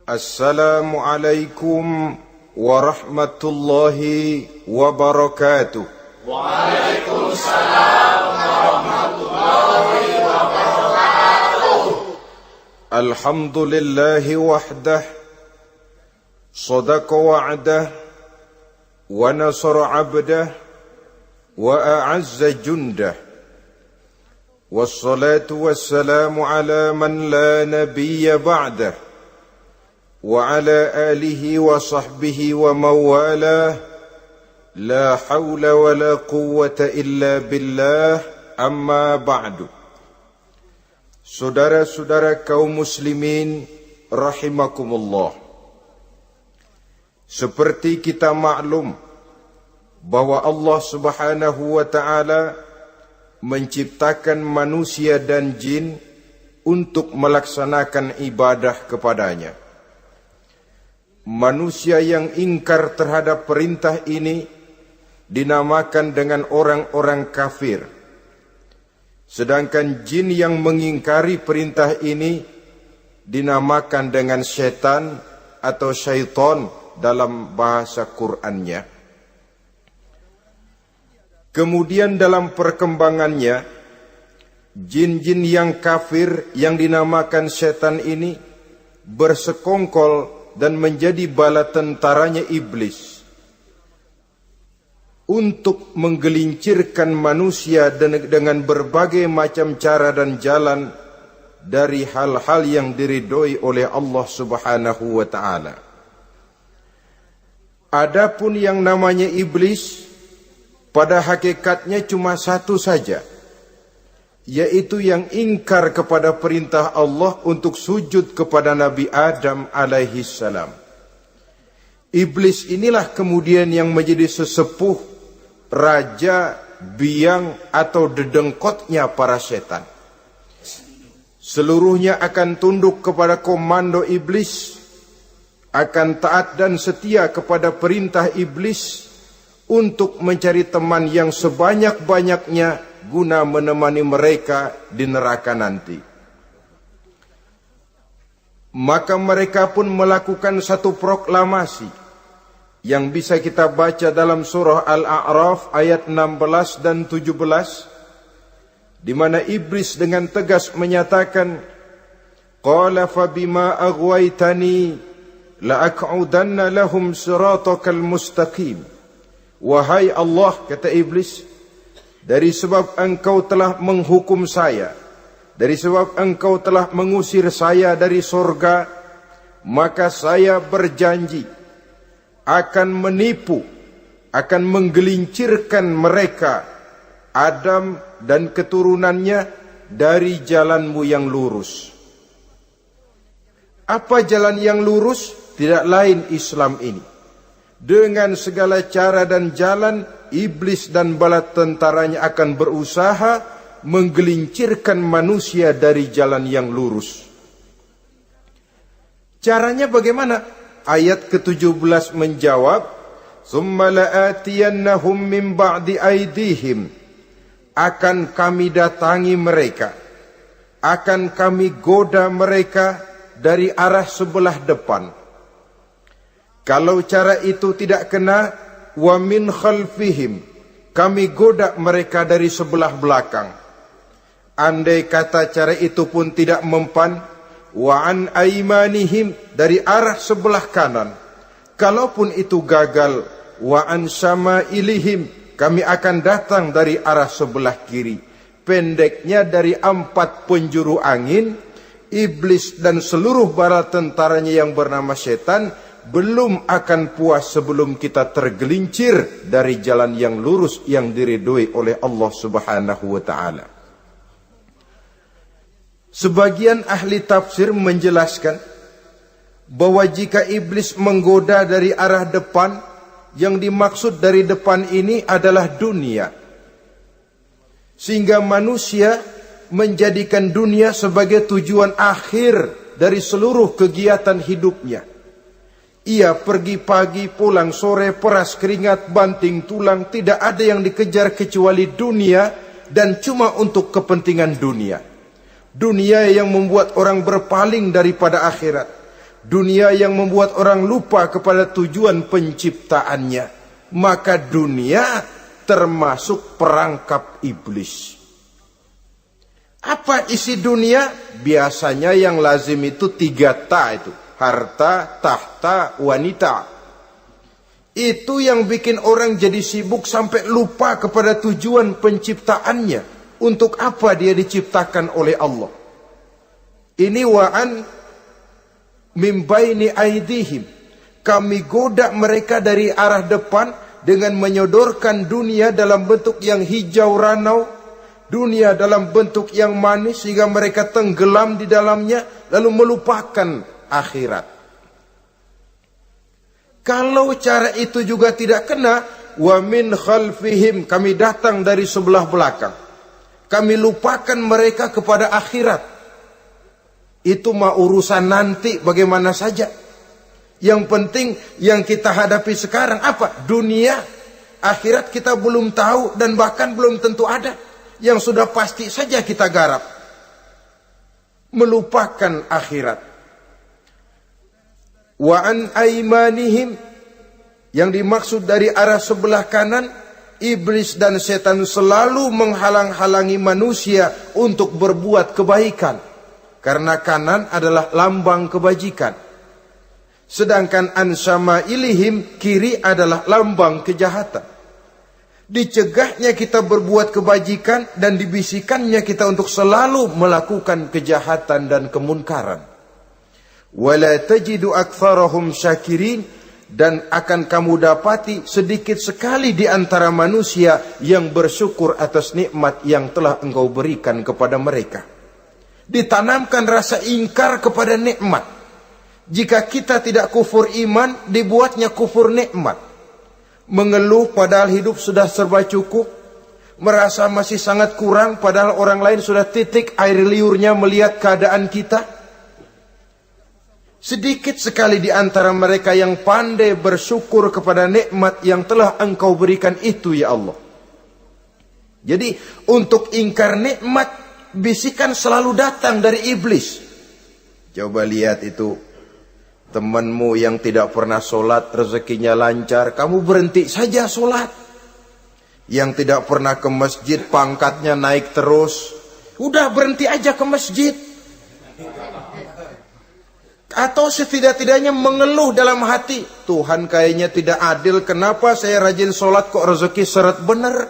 Assalamualaikum warahmatullahi wabarakatuh. Waalaikumsalam warahmatullahi wabarakatuh. Alhamdulillahi wahdah, sadaqa wa'dah, wa nasara 'abdah, wa a'azza jundah. Wassalatu wassalamu ala man la nabiyya ba'dah. وعلى آله وصحبه ومواله لا حول ولا قوة إلا بالله أما بعد. Saudara-saudara kaum muslimin rahimakumullah, seperti kita maklum bahwa Allah Subhanahu wa taala menciptakan manusia dan jin untuk melaksanakan ibadah kepadanya. Manusia yang ingkar terhadap perintah ini dinamakan dengan orang-orang kafir. Sedangkan jin yang mengingkari perintah ini dinamakan dengan setan atau syaitan dalam bahasa Qur'annya. Kemudian dalam perkembangannya, jin-jin yang kafir yang dinamakan setan ini bersekongkol dan menjadi bala tentaranya iblis untuk menggelincirkan manusia dengan berbagai macam cara dan jalan dari hal-hal yang diridhoi oleh Allah Subhanahu wa taala. Adapun yang namanya iblis pada hakikatnya cuma satu saja, yaitu yang ingkar kepada perintah Allah untuk sujud kepada Nabi Adam alaihi salam. Iblis inilah kemudian yang menjadi sesepuh, raja, biang atau dedengkotnya para setan. Seluruhnya akan tunduk kepada komando iblis, akan taat dan setia kepada perintah iblis untuk mencari teman yang sebanyak-banyaknya guna menemani mereka di neraka nanti. Maka mereka pun melakukan satu proklamasi yang bisa kita baca dalam surah Al-A'raf ayat 16 dan 17, di mana iblis dengan tegas menyatakan, qala fabima aghwaytani la'aq'udanna lahum siratakal mustaqim. Wahai Allah, kata iblis, dari sebab engkau telah menghukum saya, dari sebab engkau telah mengusir saya dari surga, maka saya berjanji akan menipu, akan menggelincirkan mereka, Adam dan keturunannya, dari jalanmu yang lurus. Apa jalan yang lurus? Tidak lain Islam ini. Dengan segala cara dan jalan, iblis dan bala tentaranya akan berusaha menggelincirkan manusia dari jalan yang lurus. Caranya bagaimana? Ayat ke-17 menjawab, "Tsumma la'atiyannahum min ba'di aydihim." Akan kami datangi mereka, akan kami goda mereka dari arah sebelah depan. Kalau cara itu tidak kena, wa min khalfihim, kami goda mereka dari sebelah belakang. Andai kata cara itu pun tidak mempan, wa an aimanihim, dari arah sebelah kanan. Kalaupun itu gagal, wa an syama'ilihim, kami akan datang dari arah sebelah kiri. Pendeknya dari 4 penjuru angin, iblis dan seluruh bala tentaranya yang bernama setan belum akan puas sebelum kita tergelincir dari jalan yang lurus yang diridhoi oleh Allah Subhanahu wa taala. Sebagian ahli tafsir menjelaskan bahwa jika iblis menggoda dari arah depan, yang dimaksud dari depan ini adalah dunia. Sehingga manusia menjadikan dunia sebagai tujuan akhir dari seluruh kegiatan hidupnya. Ia pergi pagi, pulang sore, peras keringat, banting tulang, tidak ada yang dikejar kecuali dunia, dan cuma untuk kepentingan dunia. Dunia yang membuat orang berpaling daripada akhirat. dunia yang membuat orang lupa kepada tujuan penciptaannya, maka dunia termasuk perangkap iblis. Apa isi dunia? Biasanya yang lazim itu 3 ta itu. Harta, tahta, wanita. Itu yang bikin orang jadi sibuk sampai lupa kepada tujuan penciptaannya. Untuk apa dia diciptakan oleh Allah? Ini wa'an min baini aidihim. Kami goda mereka dari arah depan dengan menyodorkan dunia dalam bentuk yang hijau ranau, dunia dalam bentuk yang manis sehingga mereka tenggelam di dalamnya lalu melupakan akhirat. Kalau cara itu juga tidak kena, wa min khalfihim, kami datang dari sebelah belakang. Kami lupakan mereka kepada akhirat. Itu mah urusan nanti bagaimana saja. Yang penting yang kita hadapi sekarang apa? Dunia. Akhirat kita belum tahu dan bahkan belum tentu ada. Yang sudah pasti saja kita garap. Melupakan akhirat. Wa an aimanihim, yang dimaksud dari arah sebelah kanan, iblis dan setan selalu menghalang-halangi manusia untuk berbuat kebaikan. Karena kanan adalah lambang kebajikan. Sedangkan an syama'ilihim, kiri adalah lambang kejahatan. Dicegahnya kita berbuat kebajikan dan dibisikannya kita untuk selalu melakukan kejahatan dan kemunkaran. Wala tajidu aktsarahum syakirin, dan akan kamu dapati sedikit sekali di antara manusia yang bersyukur atas nikmat yang telah engkau berikan kepada mereka. Ditanamkan rasa ingkar kepada nikmat. Jika kita tidak kufur iman, dibuatnya kufur nikmat. Mengeluh padahal hidup sudah serba cukup, merasa masih sangat kurang padahal orang lain sudah titik air liurnya melihat keadaan kita. Sedikit sekali di antara mereka yang pandai bersyukur kepada nikmat yang telah engkau berikan itu, ya Allah. Jadi untuk ingkar nikmat, bisikan selalu datang dari iblis. Coba lihat itu, temanmu yang tidak pernah sholat, rezekinya lancar, kamu berhenti saja sholat. Yang tidak pernah ke masjid, pangkatnya naik terus, udah berhenti aja ke masjid. Atau setidak-tidaknya mengeluh dalam hati, Tuhan kayaknya tidak adil, kenapa saya rajin sholat kok rezeki seret bener.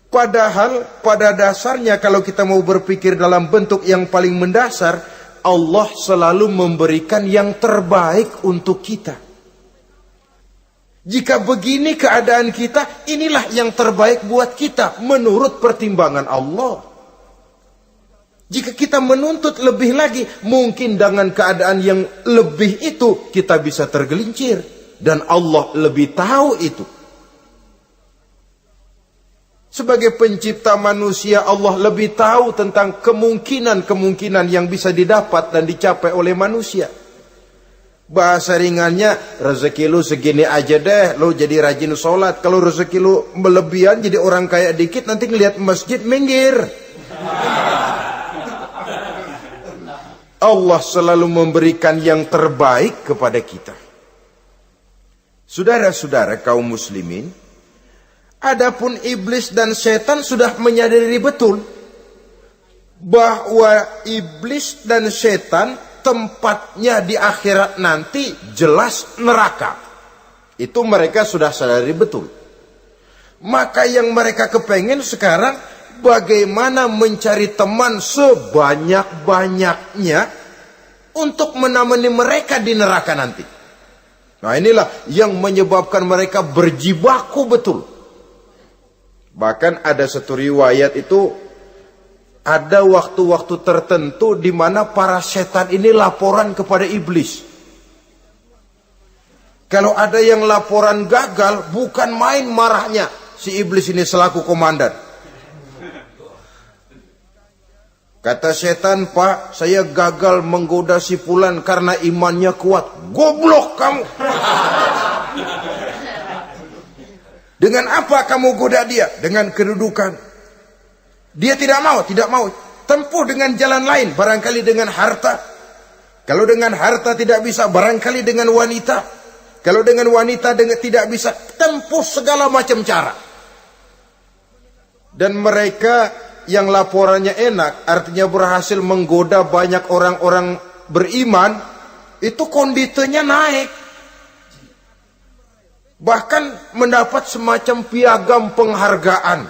Padahal pada dasarnya kalau kita mau berpikir dalam bentuk yang paling mendasar, Allah selalu memberikan yang terbaik untuk kita. Jika begini keadaan kita, inilah yang terbaik buat kita menurut pertimbangan Allah. Jika kita menuntut lebih lagi, mungkin dengan keadaan yang lebih itu kita bisa tergelincir. Dan Allah lebih tahu itu. Sebagai pencipta manusia, Allah lebih tahu tentang kemungkinan-kemungkinan yang bisa didapat dan dicapai oleh manusia. Bahasa ringannya, rezeki lu segini aja deh, lu jadi rajin sholat. Kalau rezeki lu melebihan jadi orang kaya dikit, nanti ngelihat masjid minggir. Allah selalu memberikan yang terbaik kepada kita. Saudara-saudara kaum muslimin, adapun iblis dan setan sudah menyadari betul bahwa iblis dan setan tempatnya di akhirat nanti jelas neraka. Itu mereka sudah sadari betul. Maka yang mereka kepengen sekarang, bagaimana mencari teman sebanyak-banyaknya untuk menemani mereka di neraka nanti. Nah inilah yang menyebabkan mereka berjibaku betul. Bahkan ada satu riwayat itu, ada waktu-waktu tertentu di mana para setan ini laporan kepada iblis. Kalau ada yang laporan gagal, bukan main marahnya si iblis ini selaku komandan. Kata setan, Pak, saya gagal menggoda si fulan karena imannya kuat. Goblok kamu. Dengan apa kamu goda dia? Dengan kedudukan. Dia tidak mau. tempuh dengan jalan lain, barangkali dengan harta. Kalau dengan harta tidak bisa, barangkali dengan wanita. Kalau dengan wanita tidak bisa, tempuh segala macam cara. Dan mereka yang laporannya enak, artinya berhasil menggoda banyak orang-orang beriman, itu konditenya naik. Bahkan mendapat semacam piagam penghargaan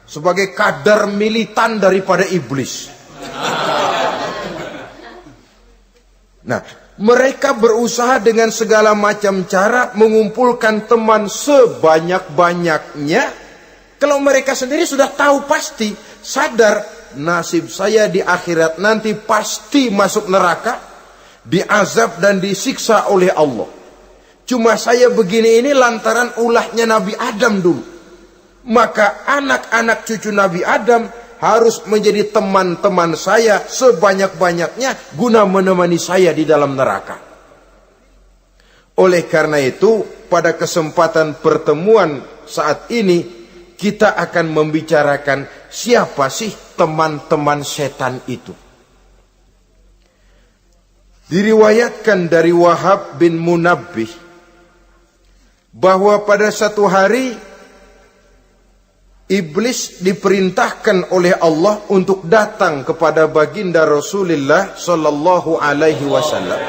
sebagai kadar militan daripada iblis. Nah, mereka berusaha dengan segala macam cara mengumpulkan teman sebanyak-banyaknya. Kalau mereka sendiri sudah tahu pasti, sadar nasib saya di akhirat nanti pasti masuk neraka, diazab dan disiksa oleh Allah. Cuma saya begini ini lantaran ulahnya Nabi Adam dulu. Maka anak-anak cucu Nabi Adam harus menjadi teman-teman saya sebanyak-banyaknya guna menemani saya di dalam neraka. Oleh karena itu, pada kesempatan pertemuan saat ini, kita akan membicarakan siapa sih teman-teman setan itu. Diriwayatkan dari Wahab bin Munabbih bahwa pada satu hari iblis diperintahkan oleh Allah untuk datang kepada baginda Rasulullah sallallahu alaihi wasallam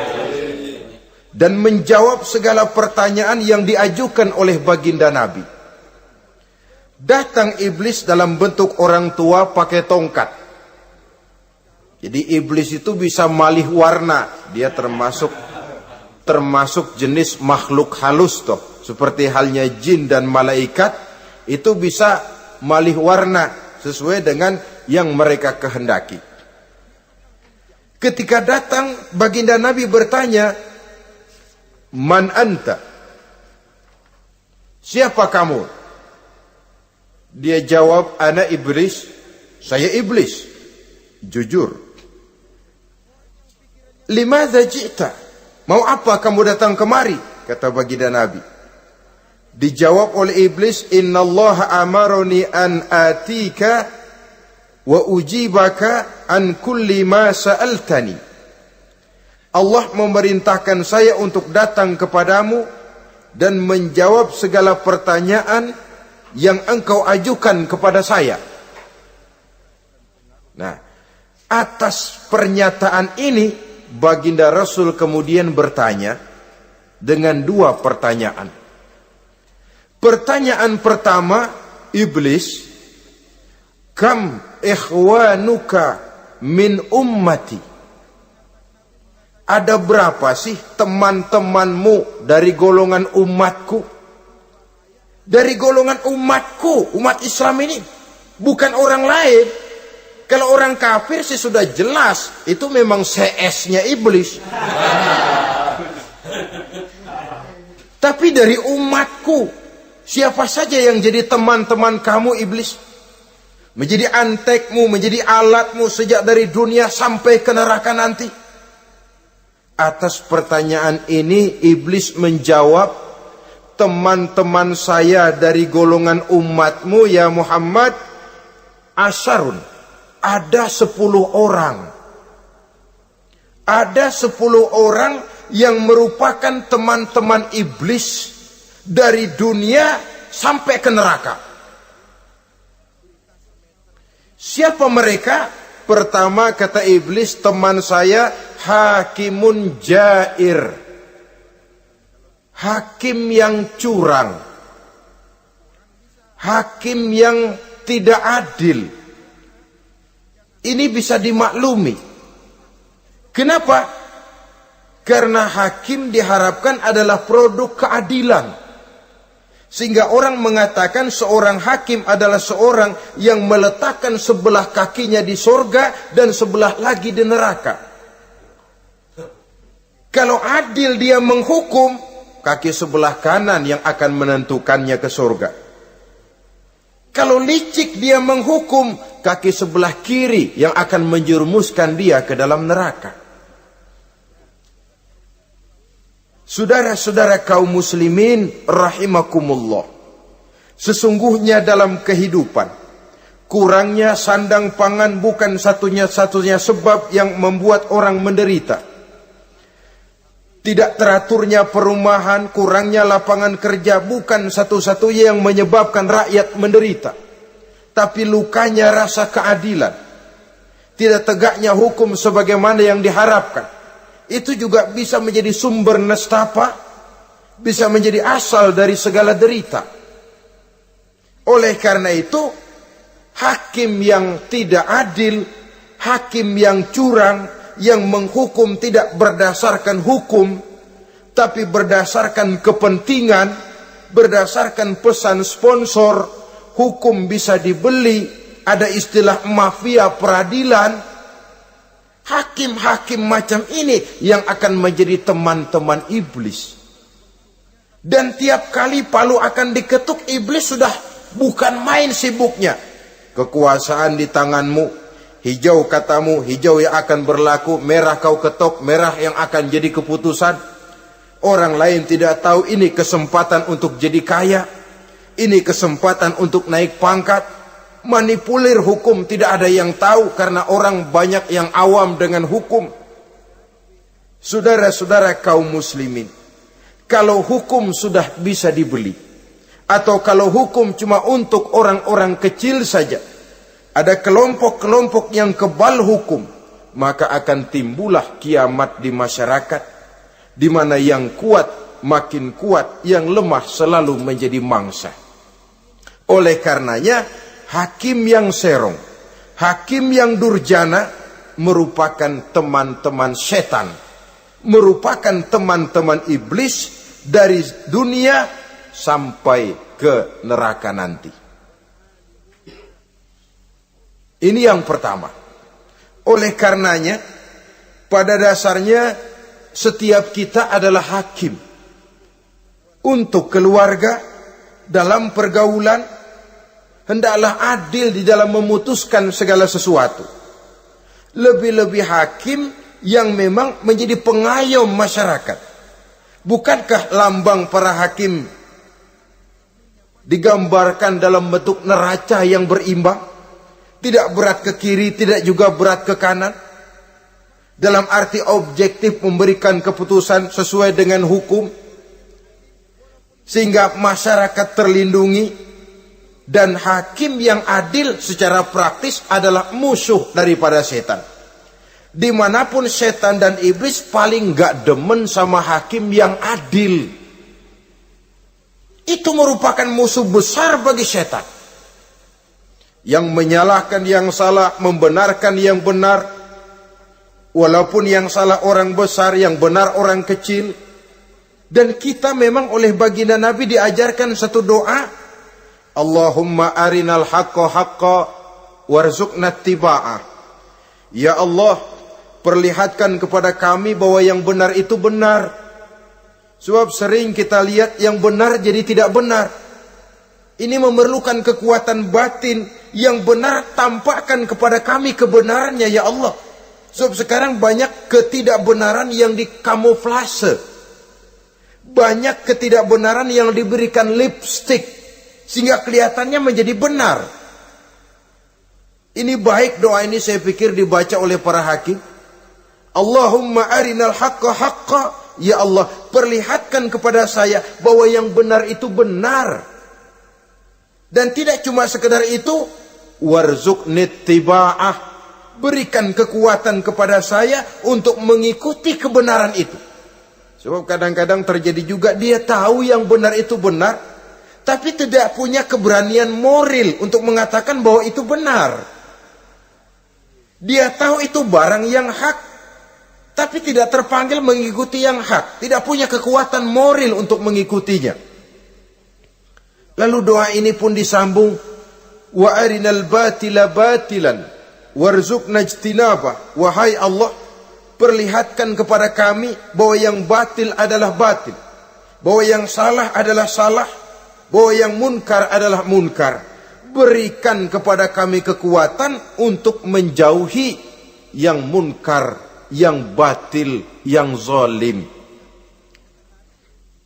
dan menjawab segala pertanyaan yang diajukan oleh baginda Nabi. Datang iblis dalam bentuk orang tua pakai tongkat. Jadi iblis itu bisa malih warna, dia termasuk jenis makhluk halus toh. Seperti halnya jin dan malaikat, itu bisa malih warna sesuai dengan yang mereka kehendaki. Ketika datang, baginda Nabi bertanya, "Man anta?" Siapa kamu? Dia jawab, "Ana iblis." Saya iblis. Jujur. "Limadza ji'ta?" Mau apa kamu datang kemari? Kata baginda Nabi. Dijawab oleh iblis, "Innallaha amaroni an atika wa ujibaka an kulli ma sa'altani." Allah memerintahkan saya untuk datang kepadamu dan menjawab segala pertanyaan yang engkau ajukan kepada saya. Nah, atas pernyataan ini baginda Rasul kemudian bertanya dengan dua pertanyaan. Pertanyaan pertama, iblis, "Kam ikhwanuka min ummati?" Ada berapa sih teman-temanmu dari golongan umatku? Dari golongan umatku, umat Islam ini, bukan orang lain. Kalau orang kafir sih sudah jelas, itu memang CS-nya iblis. Tapi dari umatku, siapa saja yang jadi teman-teman kamu iblis? Menjadi antekmu, menjadi alatmu sejak dari dunia sampai ke neraka nanti. Atas pertanyaan ini iblis menjawab, "Teman-teman saya dari golongan umatmu ya Muhammad, asyarun, ada 10 orang. Ada 10 orang yang merupakan teman-teman iblis dari dunia sampai ke neraka." Siapa mereka? Pertama kata iblis, "Teman saya hakimun jair." Hakim yang curang. Hakim yang tidak adil. Ini bisa dimaklumi. Kenapa? Karena hakim diharapkan adalah produk keadilan. Sehingga orang mengatakan seorang hakim adalah seorang yang meletakkan sebelah kakinya di sorga dan sebelah lagi di neraka. Kalau adil dia menghukum, kaki sebelah kanan yang akan menentukannya ke sorga. Kalau licik dia menghukum, kaki sebelah kiri yang akan menjerumuskan dia ke dalam neraka. Saudara-saudara kaum muslimin rahimakumullah. Sesungguhnya dalam kehidupan, Kurangnya sandang pangan bukan satunya sebab yang membuat orang menderita. Tidak teraturnya perumahan, kurangnya lapangan kerja bukan satu-satunya yang menyebabkan rakyat menderita. Tapi lukanya rasa keadilan. Tidak tegaknya hukum sebagaimana yang diharapkan. Itu juga bisa menjadi sumber nestapa, bisa menjadi asal dari segala derita. Oleh karena itu, hakim yang tidak adil, hakim yang curang, yang menghukum tidak berdasarkan hukum, tapi berdasarkan kepentingan, berdasarkan pesan sponsor, hukum bisa dibeli, ada istilah mafia peradilan. Hakim-hakim macam ini yang akan menjadi teman-teman iblis. Dan tiap kali palu akan diketuk, iblis sudah bukan main sibuknya. Kekuasaan di tanganmu, hijau katamu, hijau yang akan berlaku, merah kau ketok, merah yang akan jadi keputusan. Orang lain tidak tahu ini kesempatan untuk jadi kaya, ini kesempatan untuk naik pangkat. Manipulir hukum tidak ada yang tahu karena orang banyak yang awam dengan hukum. Saudara-saudara kaum muslimin, kalau hukum sudah bisa dibeli, atau kalau hukum cuma untuk orang-orang kecil saja, ada kelompok-kelompok yang kebal hukum, maka akan timbullah kiamat di masyarakat, di mana yang kuat makin kuat, yang lemah selalu menjadi mangsa. Oleh karenanya, hakim yang serong, hakim yang durjana merupakan teman-teman setan, merupakan teman-teman iblis dari dunia sampai ke neraka nanti. Ini yang pertama. Oleh karenanya, pada dasarnya setiap kita adalah hakim untuk keluarga, dalam pergaulan. Hendaklah adil di dalam memutuskan segala sesuatu. Lebih-lebih hakim yang memang menjadi pengayom masyarakat. Bukankah lambang para hakim digambarkan dalam bentuk neraca yang berimbang, tidak berat ke kiri, tidak juga berat ke kanan, dalam arti objektif memberikan keputusan sesuai dengan hukum, sehingga masyarakat terlindungi. Dan hakim yang adil secara praktis adalah musuh daripada setan. Dimanapun setan dan iblis paling gak demen sama hakim yang adil. Itu merupakan musuh besar bagi setan. Yang menyalahkan yang salah, membenarkan yang benar. Walaupun yang salah orang besar, yang benar orang kecil. Dan kita memang oleh baginda Nabi diajarkan satu doa. Allahumma arinal haqqa haqqa warzuqna ittiba'ah. Ya Allah, perlihatkan kepada kami bahwa yang benar itu benar. Sebab sering kita lihat yang benar jadi tidak benar. Ini memerlukan kekuatan batin. Yang benar tampakkan kepada kami kebenarannya ya Allah. Sebab sekarang banyak ketidakbenaran yang dikamuflase. Banyak ketidakbenaran yang diberikan lipstick, sehingga kelihatannya menjadi benar. Ini baik doa ini saya pikir dibaca oleh para hakim. Allahumma arinal haqqa haqqa. Ya Allah, perlihatkan kepada saya bahwa yang benar itu benar. Dan tidak cuma sekedar itu, warzuqni ittiba'ah. Berikan kekuatan kepada saya untuk mengikuti kebenaran itu. Sebab kadang-kadang terjadi juga dia tahu yang benar itu benar, tapi tidak punya keberanian moral untuk mengatakan bahwa itu benar. Dia tahu itu barang yang hak, tapi tidak terpanggil mengikuti yang hak. Tidak punya kekuatan moral untuk mengikutinya. Lalu doa ini pun disambung. Wa arinal batila batilan warzuqna ijtinabah. Wahai Allah, perlihatkan kepada kami bahwa yang batil adalah batil, bahwa yang salah adalah salah, bahwa yang munkar adalah munkar. Berikan kepada kami kekuatan untuk menjauhi yang munkar, yang batil, yang zalim.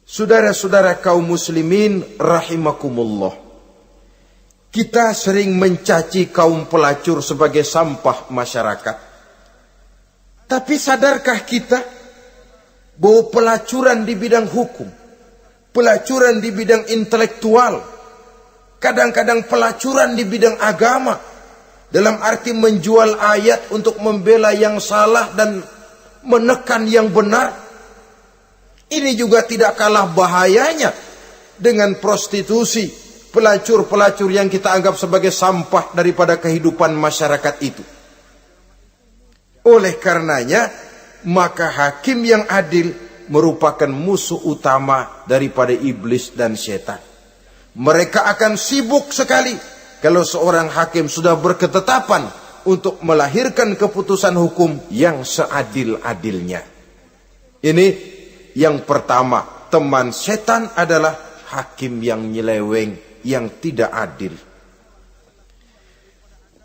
Saudara-saudara kaum muslimin rahimakumullah. Kita sering mencaci kaum pelacur sebagai sampah masyarakat. Tapi sadarkah kita bahwa pelacuran di bidang hukum, pelacuran di bidang intelektual, kadang-kadang pelacuran di bidang agama, dalam arti menjual ayat untuk membela yang salah dan menekan yang benar, ini juga tidak kalah bahayanya dengan prostitusi, pelacur-pelacur yang kita anggap sebagai sampah daripada kehidupan masyarakat itu. Oleh karenanya, maka hakim yang adil merupakan musuh utama daripada iblis dan setan. Mereka akan sibuk sekali kalau seorang hakim sudah berketetapan untuk melahirkan keputusan hukum yang seadil-adilnya. Ini yang pertama, teman setan adalah hakim yang nyeleweng, yang tidak adil.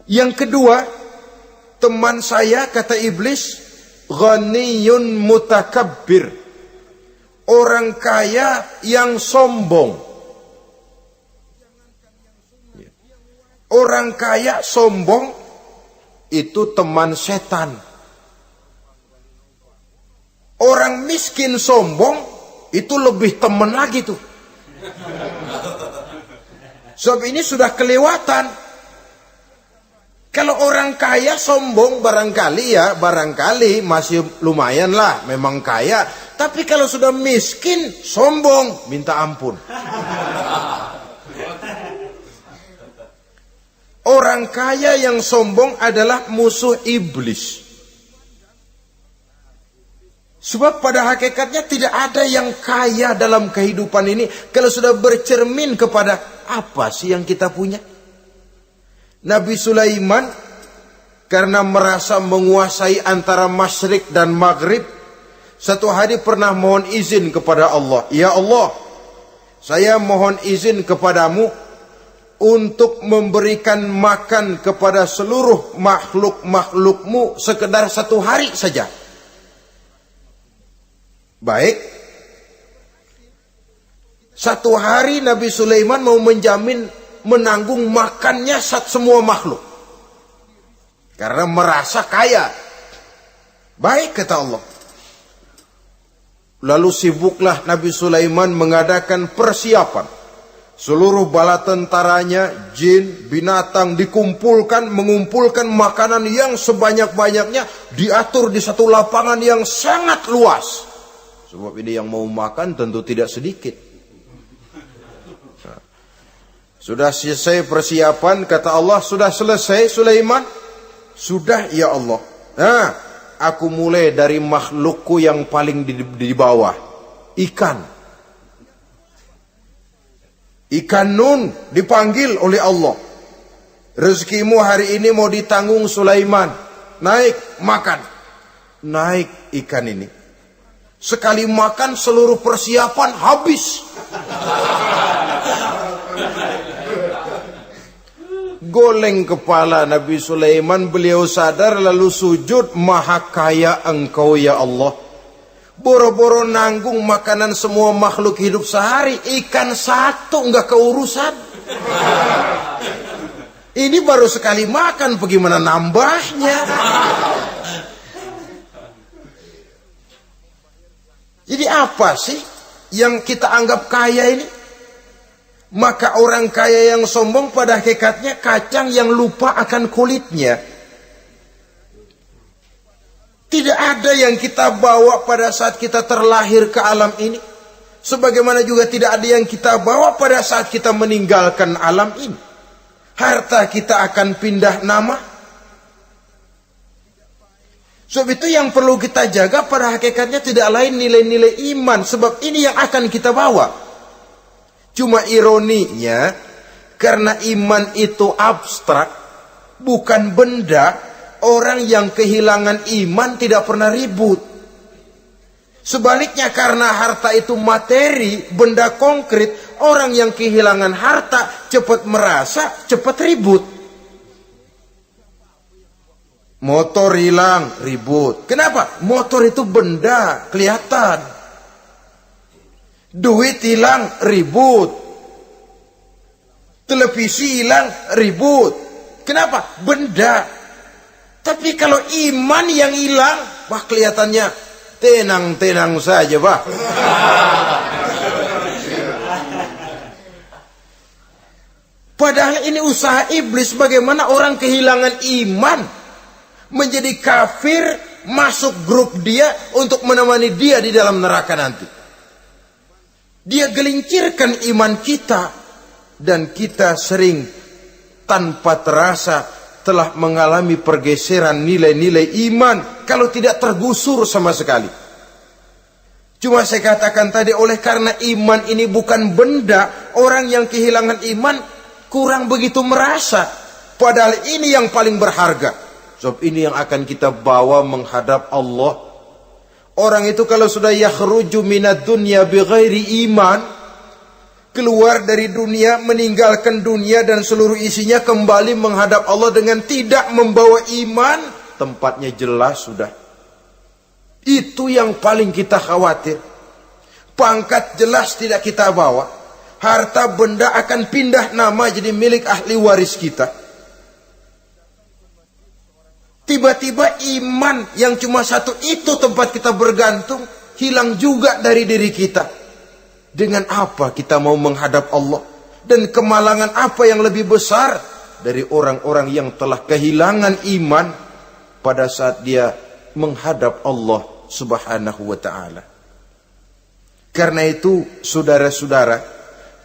Yang kedua, teman saya, kata iblis, ghaniyun mutakabbir, orang kaya yang sombong. Orang kaya sombong itu teman setan. Orang miskin sombong itu lebih teman lagi tuh. Sebab ini sudah kelewatan. Kalau orang kaya sombong barangkali masih lumayan lah, memang kaya. Tapi kalau sudah miskin sombong, minta ampun. Orang kaya yang sombong adalah musuh iblis. Sebab pada hakikatnya tidak ada yang kaya dalam kehidupan ini kalau sudah bercermin kepada apa sih yang kita punya. Nabi Sulaiman karena merasa menguasai antara masyrik dan maghrib, satu hari pernah mohon izin kepada Allah. Ya Allah, saya mohon izin kepadamu untuk memberikan makan kepada seluruh makhluk-makhlukmu sekedar satu hari saja. Baik. Satu hari Nabi Sulaiman mau menjamin menanggung makannya semua makhluk. Karena merasa kaya. Baik, kata Allah. Lalu sibuklah Nabi Sulaiman mengadakan persiapan. Seluruh bala tentaranya, jin, binatang dikumpulkan, mengumpulkan makanan yang sebanyak-banyaknya, diatur di satu lapangan yang sangat luas. Sebab ini yang mau makan tentu tidak sedikit. Nah, sudah selesai persiapan, kata Allah, sudah selesai Sulaiman? Sudah, ya Allah. Nah, aku mulai dari makhlukku yang paling di bawah, ikan. Ikan Nun dipanggil oleh Allah. Rezekimu hari ini mau ditanggung Sulaiman. Naik, makan. Naik ikan ini. Sekali makan seluruh persiapan habis. Goleng kepala Nabi Sulaiman, beliau sadar lalu sujud, maha kaya engkau ya Allah. Boro-boro nanggung makanan semua makhluk hidup sehari, ikan satu enggak keurusan. Ini baru sekali makan, bagaimana nambahnya? Jadi apa sih yang kita anggap kaya ini? Maka orang kaya yang sombong pada hakikatnya kacang yang lupa akan kulitnya. Tidak ada yang kita bawa pada saat kita terlahir ke alam ini. Sebagaimana juga tidak ada yang kita bawa pada saat kita meninggalkan alam ini. Harta kita akan pindah nama. Sebab itu yang perlu kita jaga pada hakikatnya tidak lain nilai-nilai iman. Sebab ini yang akan kita bawa. Cuma ironinya, karena iman itu abstrak, bukan benda. Orang yang kehilangan iman tidak pernah ribut. Sebaliknya karena harta itu materi, benda konkret, orang yang kehilangan harta cepat merasa, cepat ribut. Motor hilang, ribut. Kenapa? Motor itu benda, kelihatan. Duit hilang, ribut. Televisi hilang, ribut. Kenapa? Benda. Tapi kalau iman yang hilang, wah kelihatannya tenang-tenang saja, Pak. Padahal ini usaha iblis bagaimana orang kehilangan iman, menjadi kafir, masuk grup dia untuk menemani dia di dalam neraka nanti. Dia gelincirkan iman kita, dan kita sering tanpa terasa telah mengalami pergeseran nilai-nilai iman kalau tidak tergusur sama sekali. Cuma saya katakan tadi, oleh karena iman ini bukan benda, orang yang kehilangan iman kurang begitu merasa. Padahal ini yang paling berharga. Sebab ini yang akan kita bawa menghadap Allah. Orang itu kalau sudah yakhruju minad dunya bighairi iman, keluar dari dunia, meninggalkan dunia dan seluruh isinya, kembali menghadap Allah dengan tidak membawa iman, tempatnya jelas sudah. Itu yang paling kita khawatir. Pangkat jelas tidak kita bawa. Harta benda akan pindah nama jadi milik ahli waris kita. Tiba-tiba iman yang cuma satu itu tempat kita bergantung, hilang juga dari diri kita. Dengan apa kita mau menghadap Allah? Dan kemalangan apa yang lebih besar dari orang-orang yang telah kehilangan iman pada saat dia menghadap Allah Subhanahu wa ta'ala. Karena itu saudara-saudara,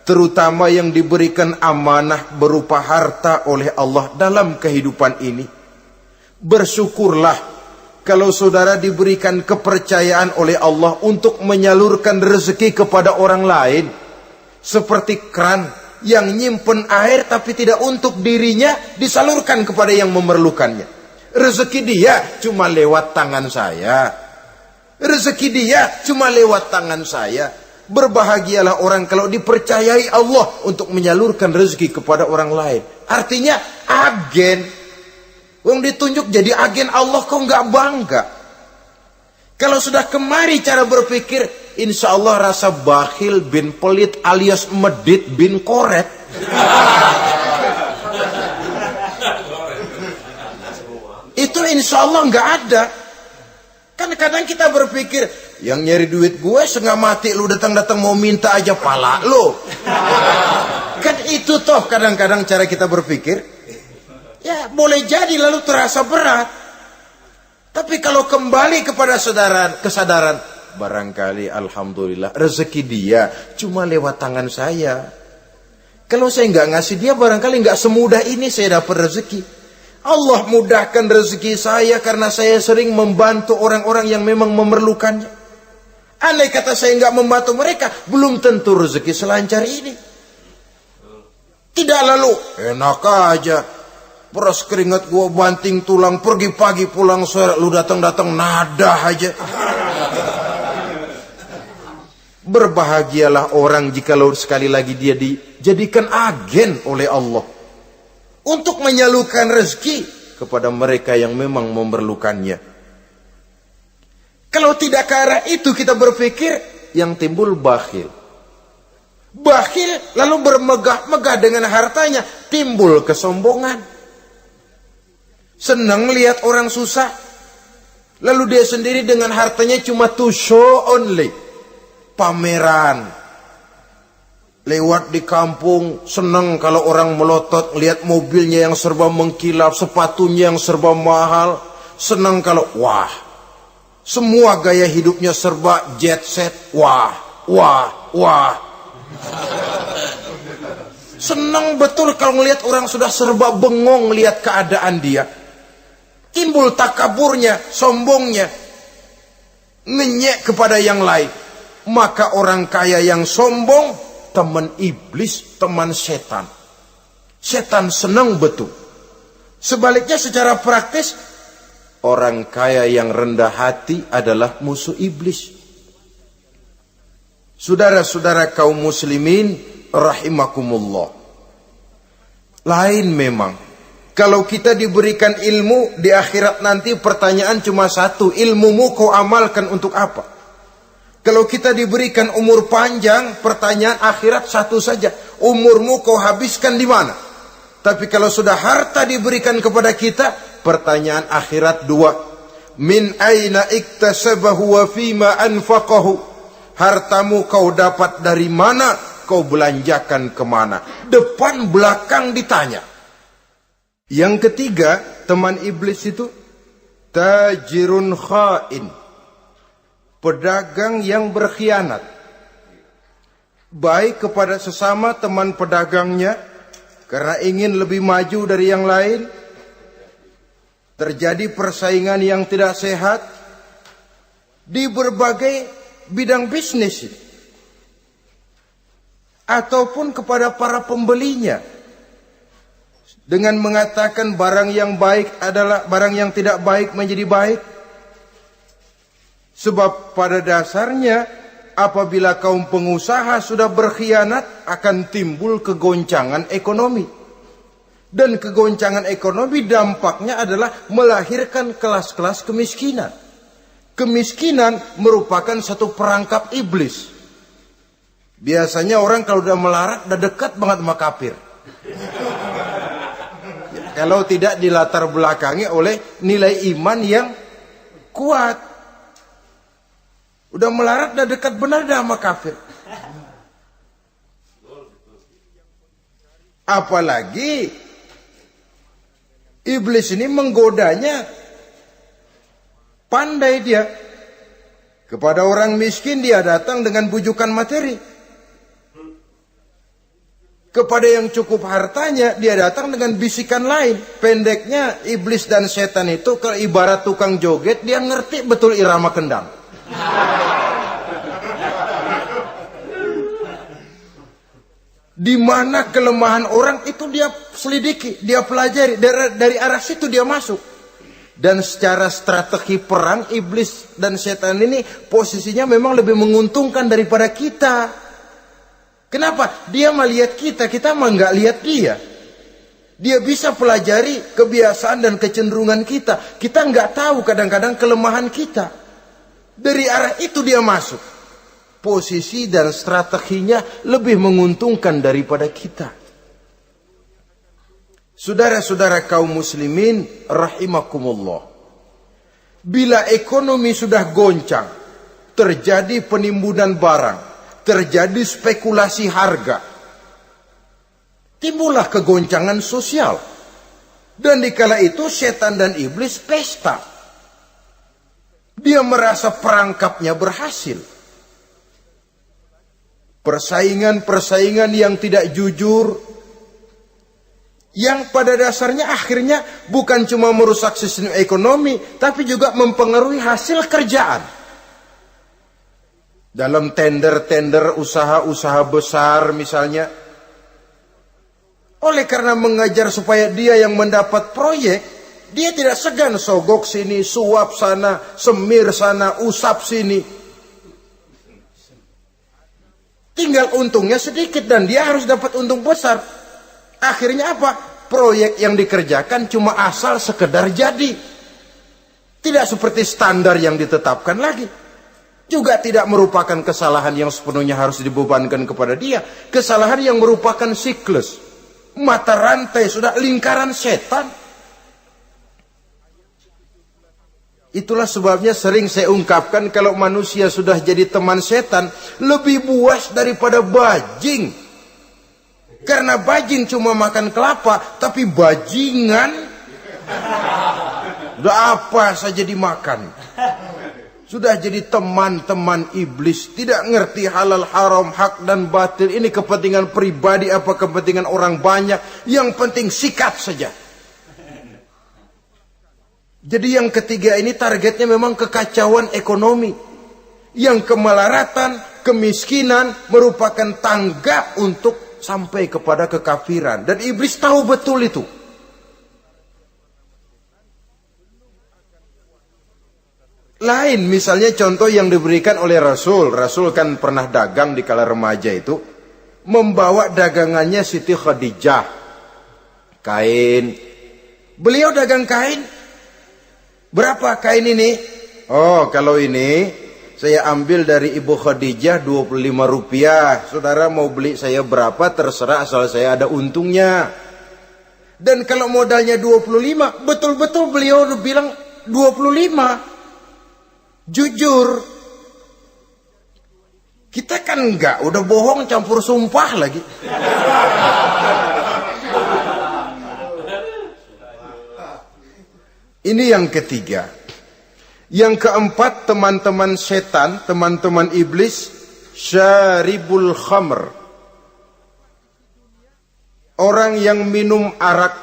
terutama yang diberikan amanah berupa harta oleh Allah dalam kehidupan ini, bersyukurlah kalau saudara diberikan kepercayaan oleh Allah untuk menyalurkan rezeki kepada orang lain. Seperti keran yang nyimpen air tapi tidak untuk dirinya, disalurkan kepada yang memerlukannya. Rezeki dia cuma lewat tangan saya. Rezeki dia cuma lewat tangan saya. Berbahagialah orang kalau dipercayai Allah untuk menyalurkan rezeki kepada orang lain. Artinya agen. Yang ditunjuk jadi agen Allah, kok nggak bangga? Kalau sudah kemari cara berpikir, insya Allah rasa bakhil bin pelit alias medit bin koret. Itu insya Allah nggak ada. Kan kadang kita berpikir, yang nyari duit gue setengah mati, lu datang-datang mau minta aja pala lu. Kan itu toh kadang-kadang cara kita berpikir. Ya boleh jadi lalu terasa berat. Tapi kalau kembali kepada kesadaran, barangkali alhamdulillah rezeki dia cuma lewat tangan saya. Kalau saya nggak ngasih dia, barangkali nggak semudah ini saya dapat rezeki. Allah mudahkan rezeki saya karena saya sering membantu orang-orang yang memang memerlukannya. Andai kata saya nggak membantu mereka, belum tentu rezeki selancar ini. Tidak lalu enak aja, peras keringat gua banting tulang, pergi pagi pulang sore, lu datang-datang nada aja. Berbahagialah orang jikalau sekali lagi dia dijadikan agen oleh Allah untuk menyalurkan rezeki kepada mereka yang memang memerlukannya. Kalau tidak ke arah itu kita berpikir, yang timbul bakhil. Bakhil lalu bermegah-megah dengan hartanya, timbul kesombongan. Senang melihat orang susah, lalu dia sendiri dengan hartanya cuma to show only, pameran. Lewat di kampung, senang kalau orang melotot, lihat mobilnya yang serba mengkilap, sepatunya yang serba mahal. Senang kalau, wah, semua gaya hidupnya serba jet set, wah, wah, wah. Senang betul kalau melihat orang sudah serba bengong lihat keadaan dia. Timbul takaburnya, sombongnya, ngenyek kepada yang lain. Maka orang kaya yang sombong, teman iblis, teman setan. Setan senang betul. Sebaliknya secara praktis, orang kaya yang rendah hati adalah musuh iblis. Saudara-saudara kaum muslimin rahimakumullah. Lain memang. Kalau kita diberikan ilmu di akhirat nanti, pertanyaan cuma satu, ilmumu kau amalkan untuk apa? Kalau kita diberikan umur panjang, pertanyaan akhirat satu saja, umurmu kau habiskan di mana. Tapi kalau sudah harta diberikan kepada kita, pertanyaan akhirat dua. Min aina iktasabahu wa fima anfaqahu. Hartamu kau dapat dari mana, kau belanjakan kemana. Depan belakang ditanya. Yang ketiga, teman iblis itu tajirun khain, pedagang yang berkhianat, baik kepada sesama teman pedagangnya karena ingin lebih maju dari yang lain. Terjadi persaingan yang tidak sehat di berbagai bidang bisnis, ataupun kepada para pembelinya dengan mengatakan barang yang baik adalah barang yang tidak baik menjadi baik. Sebab pada dasarnya apabila kaum pengusaha sudah berkhianat, akan timbul kegoncangan ekonomi. Dan kegoncangan ekonomi dampaknya adalah melahirkan kelas-kelas kemiskinan. Kemiskinan merupakan satu perangkap iblis. Biasanya orang kalau udah melarat, udah dekat banget sama kafir. Kalau tidak dilatar belakangi oleh nilai iman yang kuat. Udah melarat, udah dekat benar dah sama kafir. Apalagi iblis ini menggodanya. Pandai dia. Kepada orang miskin dia datang dengan bujukan materi. Kepada yang cukup hartanya dia datang dengan bisikan lain. Pendeknya iblis dan setan itu kalau ibarat tukang joget, dia ngerti betul irama kendang. Di mana kelemahan orang itu dia selidiki, dia pelajari, dari arah situ dia masuk. Dan secara strategi perang, iblis dan setan ini posisinya memang lebih menguntungkan daripada kita. Kenapa? Dia melihat kita, kita mah nggak lihat dia. Dia bisa pelajari kebiasaan dan kecenderungan kita. Kita nggak tahu kadang-kadang kelemahan kita. Dari arah itu dia masuk. Posisi dan strateginya lebih menguntungkan daripada kita. Saudara-saudara kaum muslimin rahimakumullah. Bila ekonomi sudah goncang, terjadi penimbunan barang, terjadi spekulasi harga, timbullah kegoncangan sosial. Dan dikala itu setan dan iblis pesta. Dia merasa perangkapnya berhasil. Persaingan-persaingan yang tidak jujur, yang pada dasarnya akhirnya bukan cuma merusak sistem ekonomi, tapi juga mempengaruhi hasil kerjaan. Dalam tender-tender usaha-usaha besar misalnya, oleh karena mengajar supaya dia yang mendapat proyek, dia tidak segan sogok sini, suap sana, semir sana, usap sini. Tinggal untungnya sedikit dan dia harus dapat untung besar. Akhirnya apa? Proyek yang dikerjakan cuma asal sekedar jadi. Tidak seperti standar yang ditetapkan lagi. Juga tidak merupakan kesalahan yang sepenuhnya harus dibebankan kepada dia. Kesalahan yang merupakan siklus. Mata rantai, sudah lingkaran setan. Itulah sebabnya sering saya ungkapkan, kalau manusia sudah jadi teman setan, lebih buas daripada bajing. Karena bajing cuma makan kelapa, tapi bajingan udah apa saja dimakan. Sudah jadi teman-teman iblis, tidak ngerti halal haram, hak dan batil. Ini kepentingan pribadi apa kepentingan orang banyak, yang penting sikat saja. Jadi yang ketiga ini targetnya memang kekacauan ekonomi. Yang kemelaratan, kemiskinan merupakan tangga untuk sampai kepada kekafiran. Dan iblis tahu betul itu. Lain misalnya contoh yang diberikan oleh Rasul. Rasul kan pernah dagang di kala remaja itu. Membawa dagangannya Siti Khadijah. Kain. Beliau dagang kain. Berapa kain ini? Oh, kalau ini Saya ambil dari Ibu Khadijah 25 rupiah. Saudara mau beli saya berapa terserah asal saya ada untungnya. Dan kalau modalnya 25, betul-betul beliau bilang 25. Jujur. Kita kan enggak, udah bohong campur sumpah lagi. Ini yang ketiga. Yang keempat, teman-teman setan, teman-teman iblis, syaribul khamr. Orang yang minum arak,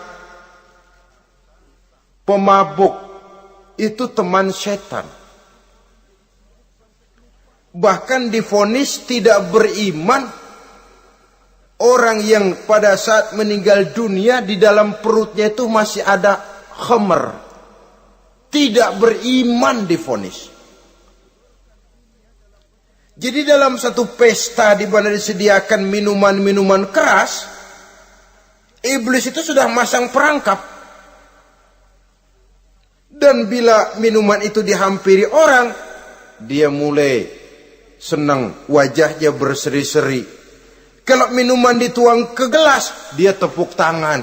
pemabuk, itu teman setan. Bahkan divonis tidak beriman orang yang pada saat meninggal dunia di dalam perutnya itu masih ada khamr. Tidak beriman divonis. Jadi dalam satu pesta di mana disediakan minuman-minuman keras, iblis itu sudah masang perangkap. Dan bila minuman itu dihampiri orang, dia mulai senang, wajahnya berseri-seri. Kalau minuman dituang ke gelas, dia tepuk tangan.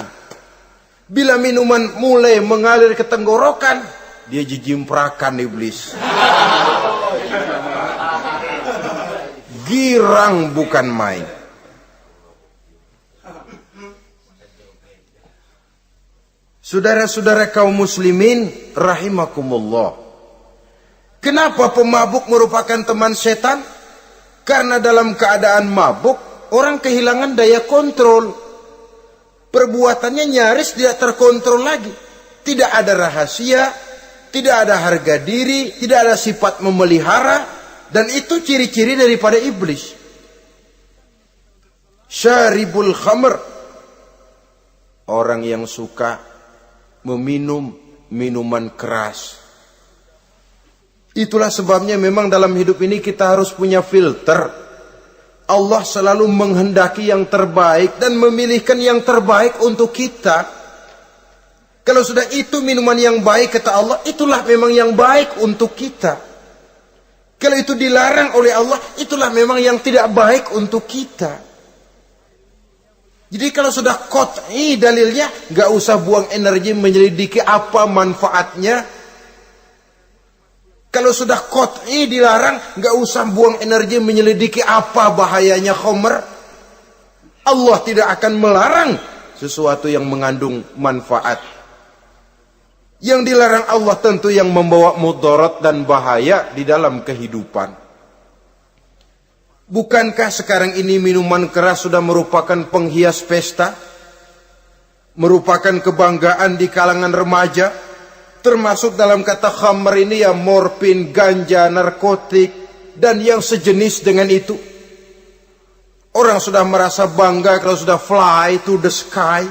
Bila minuman mulai mengalir ke tenggorokan, dia jijimprakan iblis. Girang bukan main. Saudara-saudara kaum muslimin rahimakumullah. Kenapa pemabuk merupakan teman setan? Karena dalam keadaan mabuk, orang kehilangan daya kontrol. Perbuatannya nyaris tidak terkontrol lagi. Tidak ada rahasia, tidak ada harga diri, tidak ada sifat memelihara, dan itu ciri-ciri daripada iblis. Syaribul khamr, orang yang suka meminum minuman keras. Itulah sebabnya memang dalam hidup ini kita harus punya filter. Allah selalu menghendaki yang terbaik dan memilihkan yang terbaik untuk kita. Kalau sudah itu minuman yang baik kata Allah, itulah memang yang baik untuk kita. Kalau itu dilarang oleh Allah, itulah memang yang tidak baik untuk kita. Jadi kalau sudah qat'i dalilnya, nggak usah buang energi menyelidiki apa manfaatnya. Kalau sudah qat'i dilarang, nggak usah buang energi menyelidiki apa bahayanya khamr. Allah tidak akan melarang sesuatu yang mengandung manfaat. Yang dilarang Allah tentu yang membawa mudarat dan bahaya di dalam kehidupan. Bukankah sekarang ini minuman keras sudah merupakan penghias pesta? Merupakan kebanggaan di kalangan remaja? Termasuk dalam kata khamr ini ya morfin, ganja, narkotik, dan yang sejenis dengan itu. Orang sudah merasa bangga kalau sudah fly to the sky.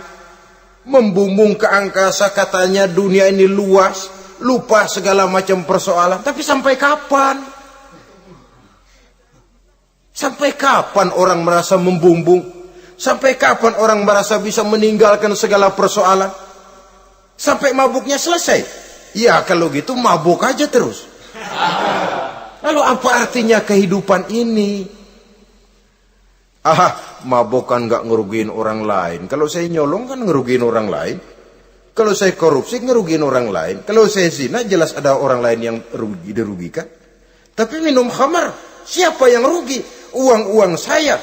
Membumbung ke angkasa, katanya dunia ini luas, lupa segala macam persoalan. Tapi sampai kapan? Sampai kapan orang merasa membumbung? Sampai kapan orang merasa bisa meninggalkan segala persoalan? Sampai mabuknya selesai? Ya kalau gitu mabuk aja terus. Lalu apa artinya kehidupan ini? Mabuk kan gak ngerugiin orang lain. Kalau saya nyolong kan ngerugiin orang lain. Kalau saya korupsi ngerugiin orang lain. Kalau saya zina jelas ada orang lain yang dirugikan. Tapi minum khamar, siapa yang rugi? Uang-uang saya.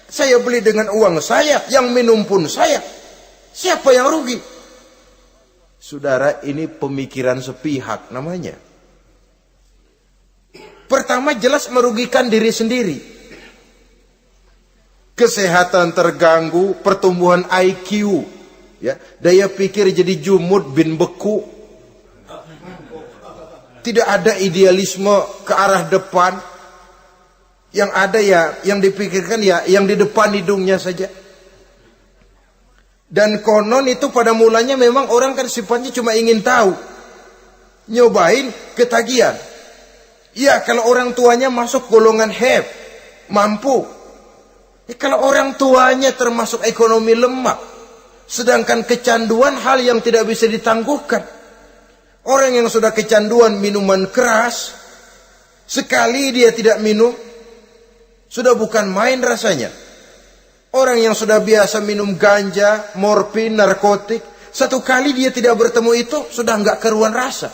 Saya beli dengan uang saya. Yang minum pun saya. Siapa yang rugi? Saudara, ini pemikiran sepihak namanya. Pertama jelas merugikan diri sendiri. Kesehatan terganggu, pertumbuhan IQ, ya, daya pikir jadi jumud bin beku. Tidak ada idealisme ke arah depan. Yang ada ya, yang dipikirkan ya, yang di depan hidungnya saja. Dan konon itu pada mulanya memang orang kan sifatnya cuma ingin tahu. Nyobain ketagihan. Ya kalau orang tuanya masuk golongan have, mampu. Kalau orang tuanya termasuk ekonomi lemah, sedangkan kecanduan hal yang tidak bisa ditangguhkan. Orang yang sudah kecanduan minuman keras, Sekali dia tidak minum, sudah bukan main rasanya. Orang yang sudah biasa minum ganja, morfin, narkotik, satu kali dia tidak bertemu itu, sudah nggak keruan rasa.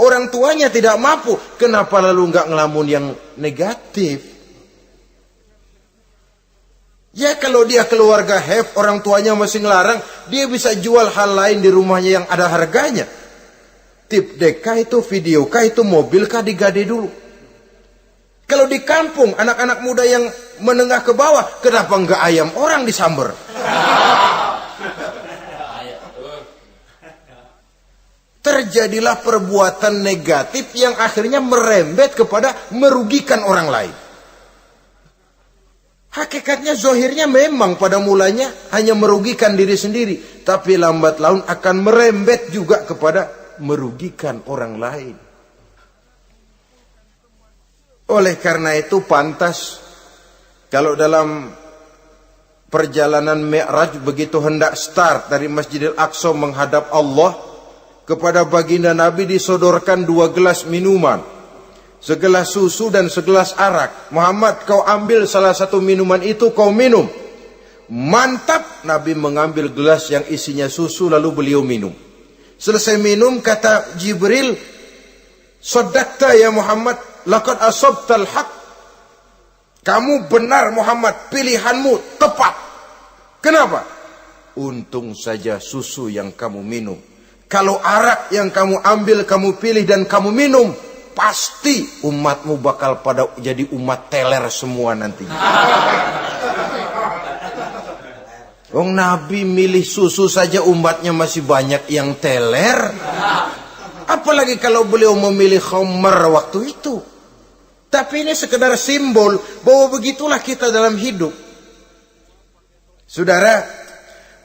Orang tuanya tidak mampu, kenapa lalu nggak ngelamun yang negatif? Ya kalau dia keluarga have, orang tuanya masih ngelarang, dia bisa jual hal lain di rumahnya yang ada harganya. Tip dek kah itu, video kah itu, mobil kah digade dulu. Kalau di kampung, anak-anak muda yang menengah ke bawah, kenapa enggak ayam orang disamber? Terjadilah perbuatan negatif yang akhirnya merembet kepada merugikan orang lain. Hakikatnya zohirnya memang pada mulanya hanya merugikan diri sendiri, tapi lambat laun akan merembet juga kepada merugikan orang lain. Oleh karena itu pantas kalau dalam perjalanan Mi'raj begitu hendak start dari Masjidil Aqsa menghadap Allah, kepada baginda Nabi disodorkan 2 gelas minuman, segelas susu dan segelas arak. Muhammad, kau ambil salah satu minuman itu, kau minum. Mantap. Nabi mengambil gelas yang isinya susu lalu beliau minum. Selesai minum kata Jibril, "Shaddaqta ya Muhammad, laqad asabtal haq." Kamu benar Muhammad, pilihanmu tepat. Kenapa? Untung saja susu yang kamu minum. Kalau arak yang kamu ambil, kamu pilih dan kamu minum, pasti umatmu bakal pada jadi umat teler semua nantinya. Wong Nabi milih susu saja umatnya masih banyak yang teler. Apalagi kalau beliau memilih khamr waktu itu. Tapi ini sekedar simbol bahwa begitulah kita dalam hidup. Saudara,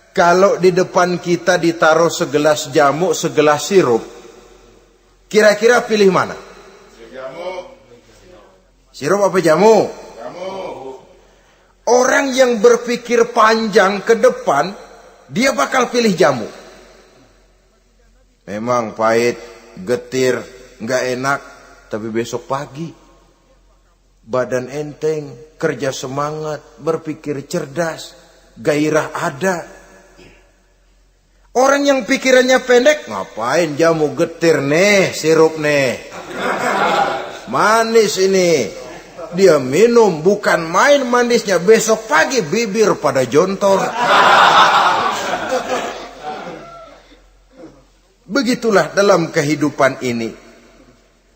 kalau di depan kita ditaruh segelas jamu, segelas sirup, kira-kira pilih mana? Sirup apa jamu? Orang yang berpikir panjang ke depan, dia bakal pilih jamu. Memang pahit, getir, nggak enak, tapi besok pagi badan enteng, kerja semangat, berpikir cerdas, gairah ada. Orang yang pikirannya pendek, ngapain jamu getir nih, sirup nih, manis ini, dia minum, bukan main manisnya, besok pagi bibir pada jontor. Begitulah dalam kehidupan ini.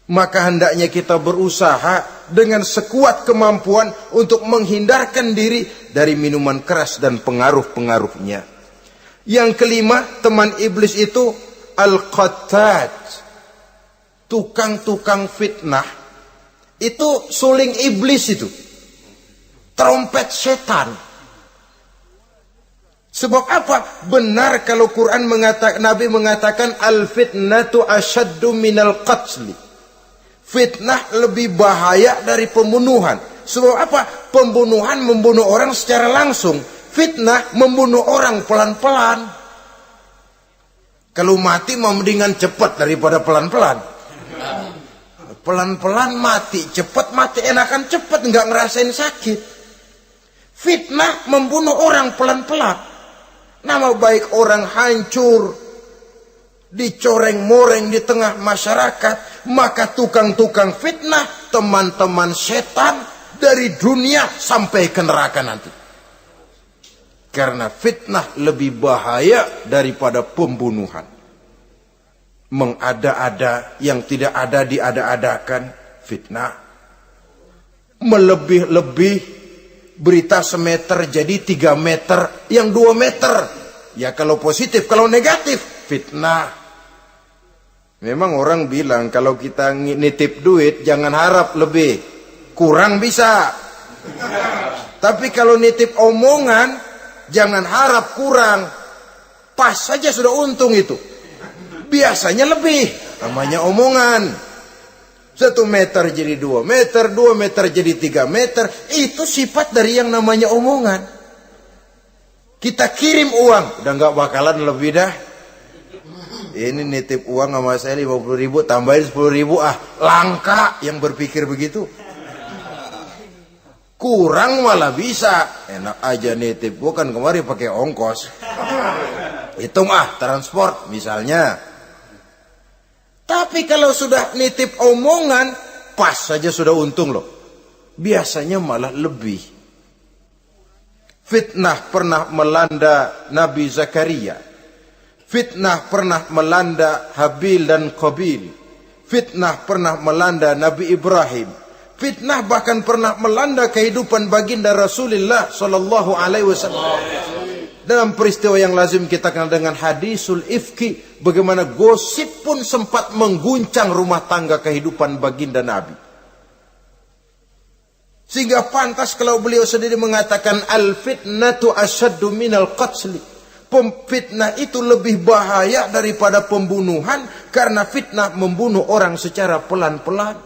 Maka hendaknya kita berusaha dengan sekuat kemampuan untuk menghindarkan diri dari minuman keras dan pengaruh-pengaruhnya. Yang kelima, teman iblis itu al-qattat, tukang-tukang fitnah. Itu suling iblis itu, trompet setan. Sebab apa? Benar kalau Quran mengatakan, Nabi mengatakan al-fitnatu asyaddu minal qatli. Fitnah lebih bahaya dari pembunuhan. Sebab apa? Pembunuhan membunuh orang secara langsung. Fitnah membunuh orang pelan-pelan. Kalau mati mau mendingan cepat daripada pelan-pelan. Pelan-pelan mati, cepat mati, enakan cepat, nggak ngerasain sakit. Fitnah membunuh orang pelan-pelan. Nama baik orang hancur, dicoreng-moreng di tengah masyarakat. Maka tukang-tukang fitnah, teman-teman setan dari dunia sampai ke neraka nanti. Karena fitnah lebih bahaya daripada pembunuhan. Mengada-ada yang tidak ada diada-adakan, fitnah. Melebih-lebih, berita semeter jadi 3 meter, yang 2 meter. Ya kalau positif, kalau negatif, fitnah. Memang orang bilang kalau kita nitip duit jangan harap lebih, kurang bisa. Tapi kalau nitip omongan jangan harap kurang, pas saja sudah untung itu. Biasanya lebih, namanya omongan. 1 meter jadi 2 meter, 2 meter jadi 3 meter. Itu sifat dari yang namanya omongan. Kita kirim uang, udah gak bakalan lebih dah. Ini nitip uang sama saya 50.000, tambahin 10.000, langka yang berpikir begitu. Kurang malah bisa. Enak aja nitip, gua kan kemarin pakai ongkos. Hitung transport misalnya. Tapi kalau sudah nitip omongan, pas saja sudah untung loh. Biasanya malah lebih. Fitnah pernah melanda Nabi Zakaria. Fitnah pernah melanda Habil dan Qabil. Fitnah pernah melanda Nabi Ibrahim. Fitnah bahkan pernah melanda kehidupan baginda Rasulullah sallallahu alaihi wasallam. Dalam peristiwa yang lazim kita kenal dengan hadisul ifki, bagaimana gosip pun sempat mengguncang rumah tangga kehidupan baginda Nabi. Sehingga pantas kalau beliau sendiri mengatakan al-fitnatu asyaddu minal qatli. Fitnah itu lebih bahaya daripada pembunuhan, karena fitnah membunuh orang secara pelan-pelan.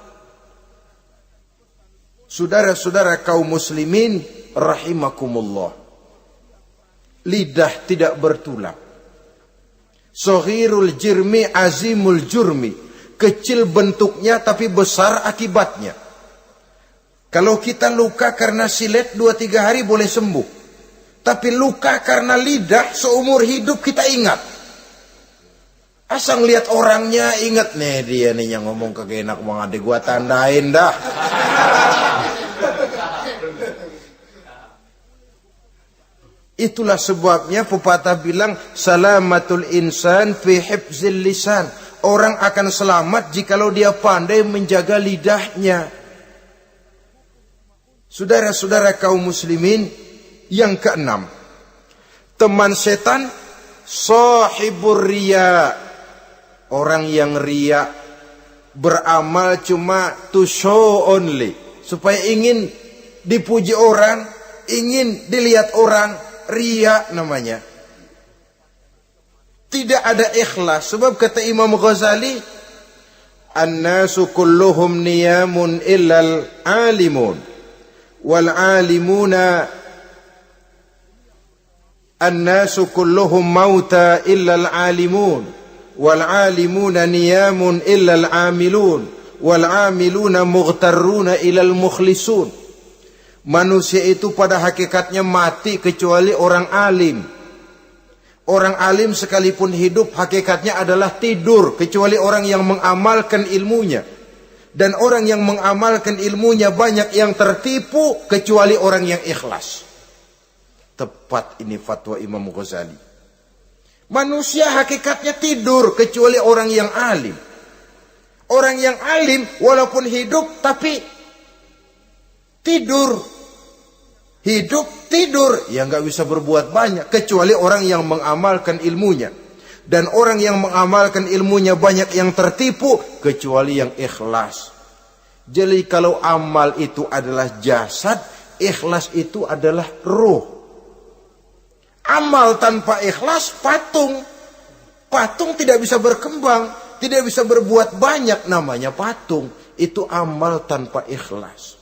Saudara-saudara kaum muslimin rahimakumullah. Lidah tidak bertulang. Saghirul jirmi azimul jurmi. Kecil bentuknya tapi besar akibatnya. Kalau kita luka karena silet 2-3 hari boleh sembuh. Tapi luka karena lidah seumur hidup kita ingat. Asal lihat orangnya ingat, nih dia nih yang ngomong kagak enak banget, gua tandain dah. Itulah sebabnya pepatah bilang salamatul insan fi hifzil lisan. Orang akan selamat jikalau dia pandai menjaga lidahnya. Saudara-saudara kaum muslimin, yang keenam, teman setan sahibur riya. Orang yang riya, beramal cuma to show only, supaya ingin dipuji orang, ingin dilihat orang. Riya namanya. Tidak ada ikhlas. Sebab kata Imam Ghazali, an-nasu kulluhum niyamun illal alimun, wal alimuna an-nasu kulluhum mauta illal alimun, wal alimuna niyamun illal amilun, wal amiluna mughtarruna ilal mukhlisun. Manusia itu pada hakikatnya mati kecuali orang alim. Orang alim sekalipun hidup hakikatnya adalah tidur, kecuali orang yang mengamalkan ilmunya. Dan orang yang mengamalkan ilmunya banyak yang tertipu, kecuali orang yang ikhlas. Tepat ini fatwa Imam Ghazali. Manusia hakikatnya tidur kecuali orang yang alim. Orang yang alim walaupun hidup tapi tidur. Hidup tidur, ya nggak bisa berbuat banyak kecuali orang yang mengamalkan ilmunya. Dan orang yang mengamalkan ilmunya banyak yang tertipu kecuali yang ikhlas. Jadi kalau amal itu adalah jasad, ikhlas itu adalah ruh. Amal tanpa ikhlas patung. Patung tidak bisa berkembang, tidak bisa berbuat banyak, namanya patung. Itu amal tanpa ikhlas.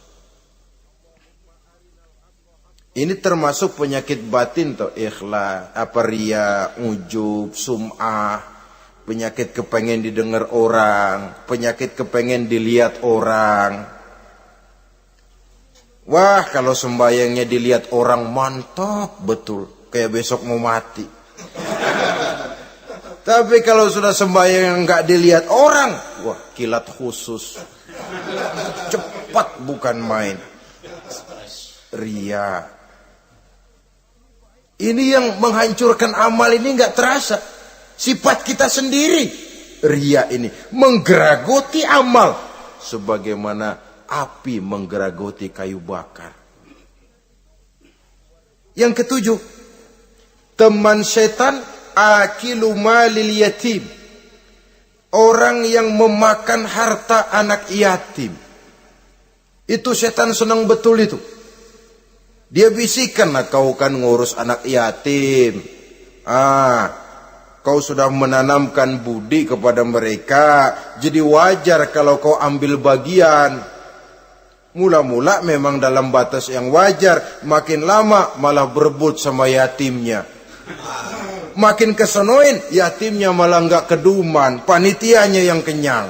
Ini termasuk penyakit batin toh, ikhlas, riya, ujub, sum'ah, penyakit kepengen didengar orang, penyakit kepengen dilihat orang. Wah, kalau sembayangnya dilihat orang mantap betul, kayak besok mau mati. Tapi kalau sudah sembayang nggak dilihat orang, wah kilat khusus, cepat bukan main. Riya. Ini yang menghancurkan amal ini nggak terasa. Sifat kita sendiri. Riya ini menggeragoti amal. Sebagaimana api menggeragoti kayu bakar. Yang ketujuh. Teman setan akilu malil yatim. Orang yang memakan harta anak yatim. Itu setan senang betul itu. Dia bisikan, kau kan ngurus anak yatim. Kau sudah menanamkan budi kepada mereka. Jadi wajar kalau kau ambil bagian. Mula-mula memang dalam batas yang wajar. Makin lama malah berebut sama yatimnya. Makin kesonoin, yatimnya malah nggak keduman, panitianya yang kenyang.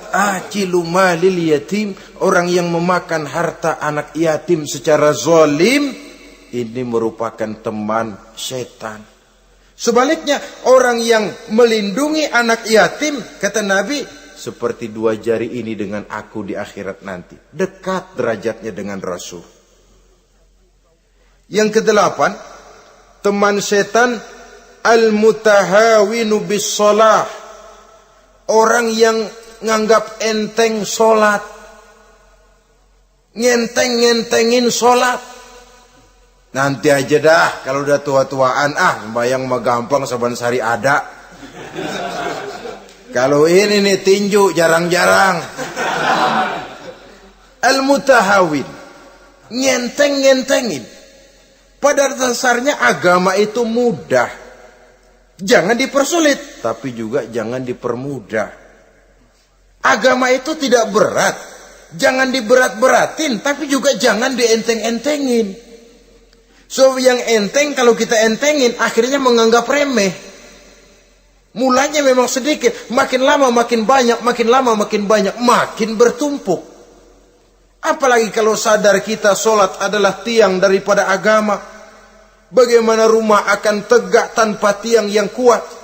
Akilu malil yatim, orang yang memakan harta anak yatim secara zalim, ini merupakan teman setan. Sebaliknya, orang yang melindungi anak yatim, kata Nabi, seperti dua jari ini dengan aku di akhirat nanti. Dekat derajatnya dengan Rasul. Yang kedelapan, teman setan al-mutahawinu bis shalah. Orang yang nganggap enteng sholat, ngentengin sholat. Nanti aja dah, kalau udah tua-tuaan, sembahyang mah gampang, saban sehari ada. Kalau ini nih tinju jarang-jarang. Al-mutahawin, ngentengin. Pada dasarnya agama itu mudah. Jangan dipersulit, tapi juga jangan dipermudah. Agama itu tidak berat, jangan diberat-beratin, tapi juga jangan dienteng-entengin. So yang enteng kalau kita entengin, akhirnya menganggap remeh. Mulanya memang sedikit, makin lama makin banyak, makin lama makin banyak, makin bertumpuk. Apalagi kalau sadar kita sholat adalah tiang daripada agama. Bagaimana rumah akan tegak tanpa tiang yang kuat?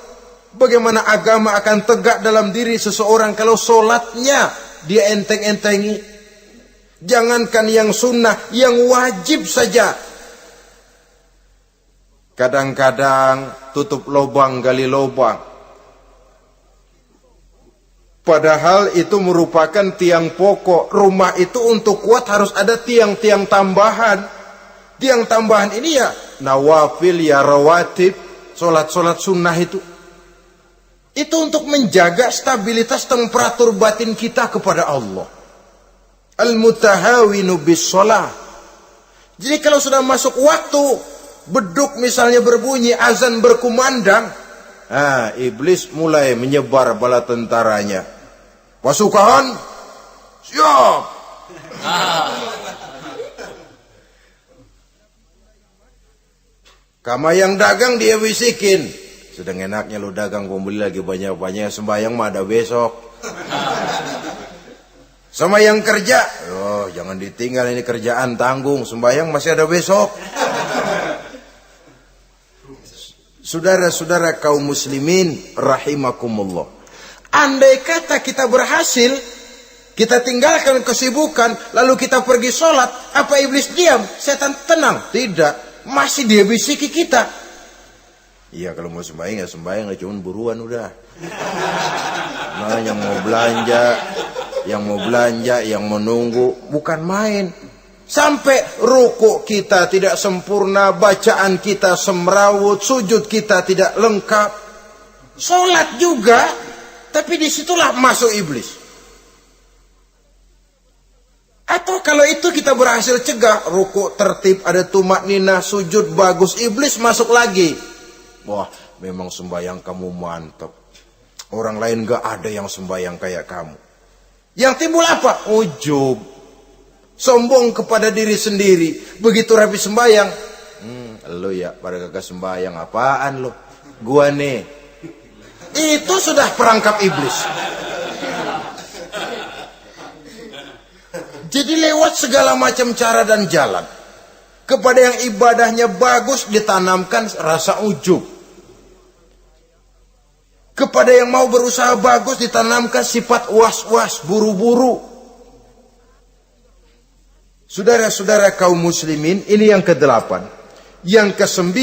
Bagaimana agama akan tegak dalam diri seseorang kalau sholatnya dia enteng-entengi? Jangankan yang sunnah, yang wajib saja. Kadang-kadang tutup lubang, gali lubang. Padahal itu merupakan tiang pokok. Rumah itu untuk kuat harus ada tiang-tiang tambahan. Tiang tambahan ini ya nawafil, ya rawatib, sholat-sholat sunnah itu. Itu untuk menjaga stabilitas temperatur batin kita kepada Allah. Al-mutahawinu bis shalah. Jadi kalau sudah masuk waktu, beduk misalnya berbunyi, azan berkumandang, iblis mulai menyebar bala tentaranya. Pasukan, siap. Kama yang dagang dia bisikin. Sedang enaknya lu dagang, beli lagi banyak-banyak, sembahyang mah ada besok. Sama yang kerja, jangan ditinggal ini kerjaan tanggung, sembahyang masih ada besok. Saudara-saudara kaum muslimin rahimakumullah. Andai kata kita berhasil, kita tinggalkan kesibukan, lalu kita pergi sholat, apa iblis diam? Setan tenang? Tidak, masih dia bisiki kita. Iya, kalau mau sembahyang ya sembahyang, cuman buruan udah. Nah, yang mau belanja, yang menunggu, bukan main. Sampai ruku kita tidak sempurna, bacaan kita semrawut, sujud kita tidak lengkap. Sholat juga, tapi disitulah masuk iblis. Atau kalau itu kita berhasil cegah, ruku tertib, ada tumakninah, sujud bagus, iblis masuk lagi. Wah, memang sembahyang kamu mantap. Orang lain gak ada yang sembahyang kayak kamu. Yang timbul apa? Ujub. Sombong kepada diri sendiri. Begitu rapi sembahyang, lo ya pada kagak sembahyang, apaan lo? Gua nih. Itu sudah perangkap iblis. Jadi lewat segala macam cara dan jalan, kepada yang ibadahnya bagus ditanamkan rasa ujub. Kepada yang mau berusaha bagus ditanamkan sifat was-was, buru-buru. Saudara-saudara kaum muslimin, ini yang ke-8. Yang ke-9,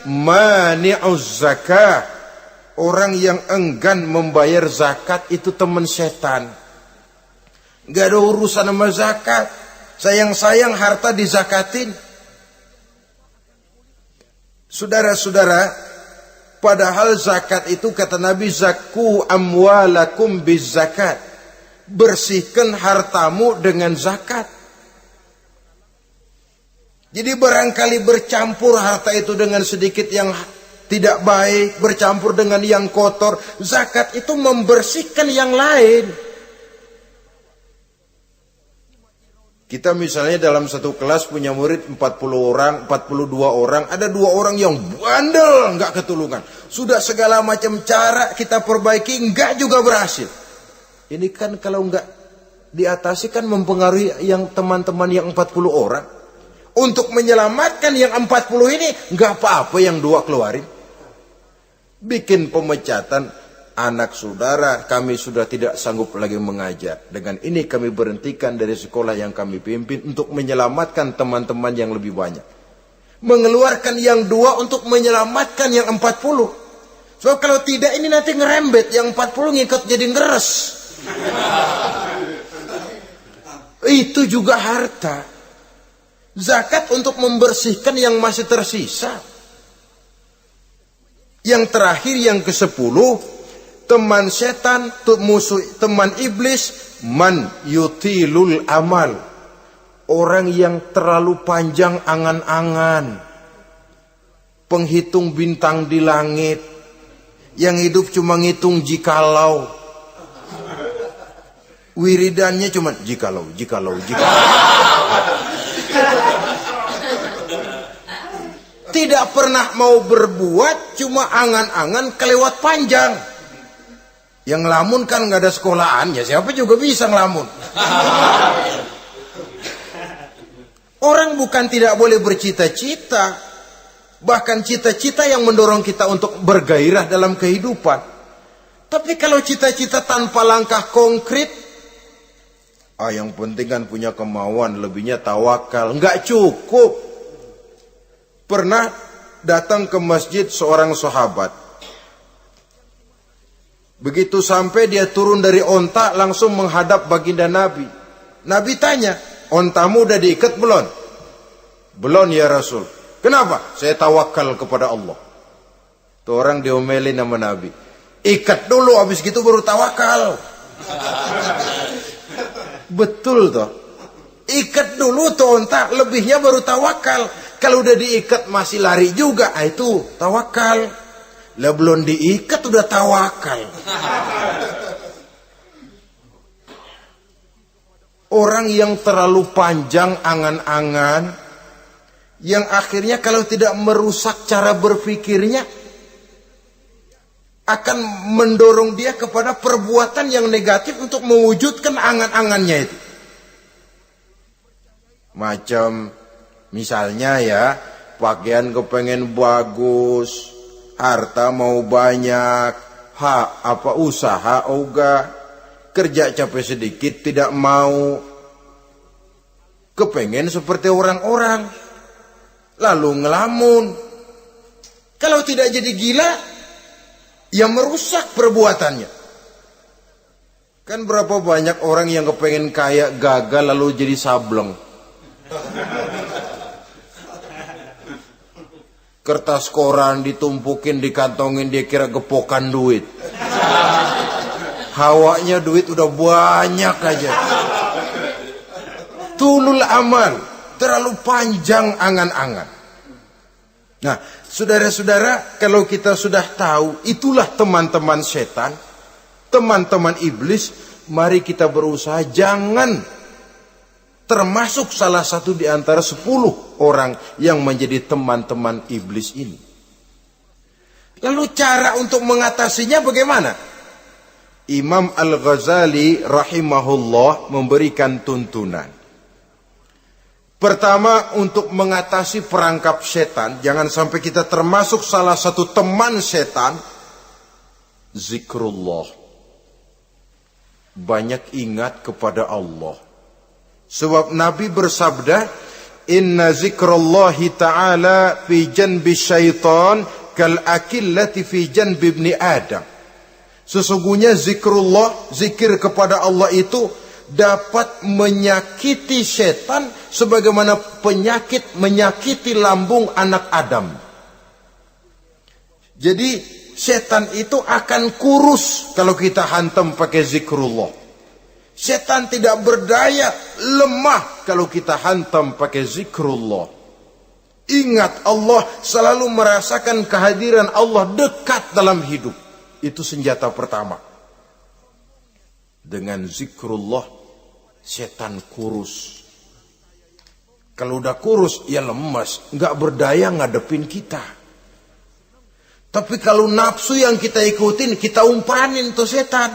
mani'uz zakah. Orang yang enggan membayar zakat itu teman setan. Gak ada urusan sama zakat. Sayang-sayang harta dizakatin. Saudara-saudara, padahal zakat itu kata Nabi, zakku amwalakum biz zakat. Bersihkan hartamu dengan zakat. Jadi barangkali bercampur harta itu dengan sedikit yang tidak baik, bercampur dengan yang kotor. Zakat itu membersihkan yang lain. Kita misalnya dalam satu kelas punya murid 40 orang, 42 orang, ada 2 orang yang bandel, nggak ketulungan. Sudah segala macam cara kita perbaiki, nggak juga berhasil. Ini kan kalau nggak diatasi kan mempengaruhi yang teman-teman yang 40 orang. Untuk menyelamatkan yang 40 ini, nggak apa-apa yang 2 keluarin. Bikin pemecatan. Anak saudara, kami sudah tidak sanggup lagi mengajar. Dengan ini kami berhentikan dari sekolah yang kami pimpin untuk menyelamatkan teman-teman yang lebih banyak. Mengeluarkan yang 2 untuk menyelamatkan yang 40. Sebab kalau tidak ini nanti ngerembet, yang 40 ngikut jadi ngeres. Itu juga harta. Zakat untuk membersihkan yang masih tersisa. Yang terakhir, yang ke-10, teman setan, musuh, teman iblis, man yutilul amal. Orang yang terlalu panjang angan-angan. Penghitung bintang di langit. Yang hidup cuma ngitung jikalau. Wiridannya cuma jikalau. Tidak pernah mau berbuat, cuma angan-angan kelewat panjang. Yang ngelamun kan nggak ada sekolahan, ya siapa juga bisa ngelamun. Orang bukan tidak boleh bercita-cita, bahkan cita-cita yang mendorong kita untuk bergairah dalam kehidupan. Tapi kalau cita-cita tanpa langkah konkret, yang penting kan punya kemauan, lebihnya tawakal, nggak cukup. Pernah datang ke masjid seorang sahabat. Begitu sampai dia turun dari onta langsung menghadap baginda Nabi. Nabi tanya, ontamu udah diikat belum? Belum ya Rasul. Kenapa? Saya tawakal kepada Allah. Tuh orang diomelin sama Nabi. Ikat dulu, habis gitu baru tawakal. Betul toh. Ikat dulu tuh onta, lebihnya baru tawakal. Kalau udah diikat masih lari juga, itu tawakal. Lah belum diikat udah tawakal. Orang yang terlalu panjang angan-angan, yang akhirnya kalau tidak merusak cara berpikirnya, akan mendorong dia kepada perbuatan yang negatif untuk mewujudkan angan-angannya itu. Macam misalnya ya, pakaian kepengen bagus, harta mau banyak, usaha ogah, kerja capek sedikit tidak mau, kepengen seperti orang-orang, lalu ngelamun. Kalau tidak jadi gila, ya merusak perbuatannya. Kan berapa banyak orang yang kepengen kaya gagal lalu jadi sableng. Kertas koran ditumpukin, dikantongin, dia kira gepokan duit. Hawanya duit udah banyak aja. Tulul amal, terlalu panjang angan-angan. Nah, saudara-saudara, kalau kita sudah tahu itulah teman-teman setan, teman-teman iblis, mari kita berusaha jangan termasuk salah satu di antara 10 orang yang menjadi teman-teman iblis ini. Lalu cara untuk mengatasinya bagaimana? Imam Al-Ghazali rahimahullah memberikan tuntunan. Pertama, untuk mengatasi perangkap setan, jangan sampai kita termasuk salah satu teman setan, zikrullah. Banyak ingat kepada Allah. Sebab Nabi bersabda, inna zikrallahi ta'ala fi janbi syaitan kal akillati fi janbi ibni Adam. Sesungguhnya zikrullah, zikir kepada Allah itu dapat menyakiti setan sebagaimana penyakit menyakiti lambung anak Adam. Jadi setan itu akan kurus kalau kita hantam pakai zikrullah. Setan tidak berdaya, lemah kalau kita hantam pakai zikrullah. Ingat Allah, selalu merasakan kehadiran Allah dekat dalam hidup. Itu senjata pertama. Dengan zikrullah, setan kurus. Kalau udah kurus, ya lemas, nggak berdaya ngadepin kita. Tapi kalau nafsu yang kita ikutin, kita umpanin tuh setan.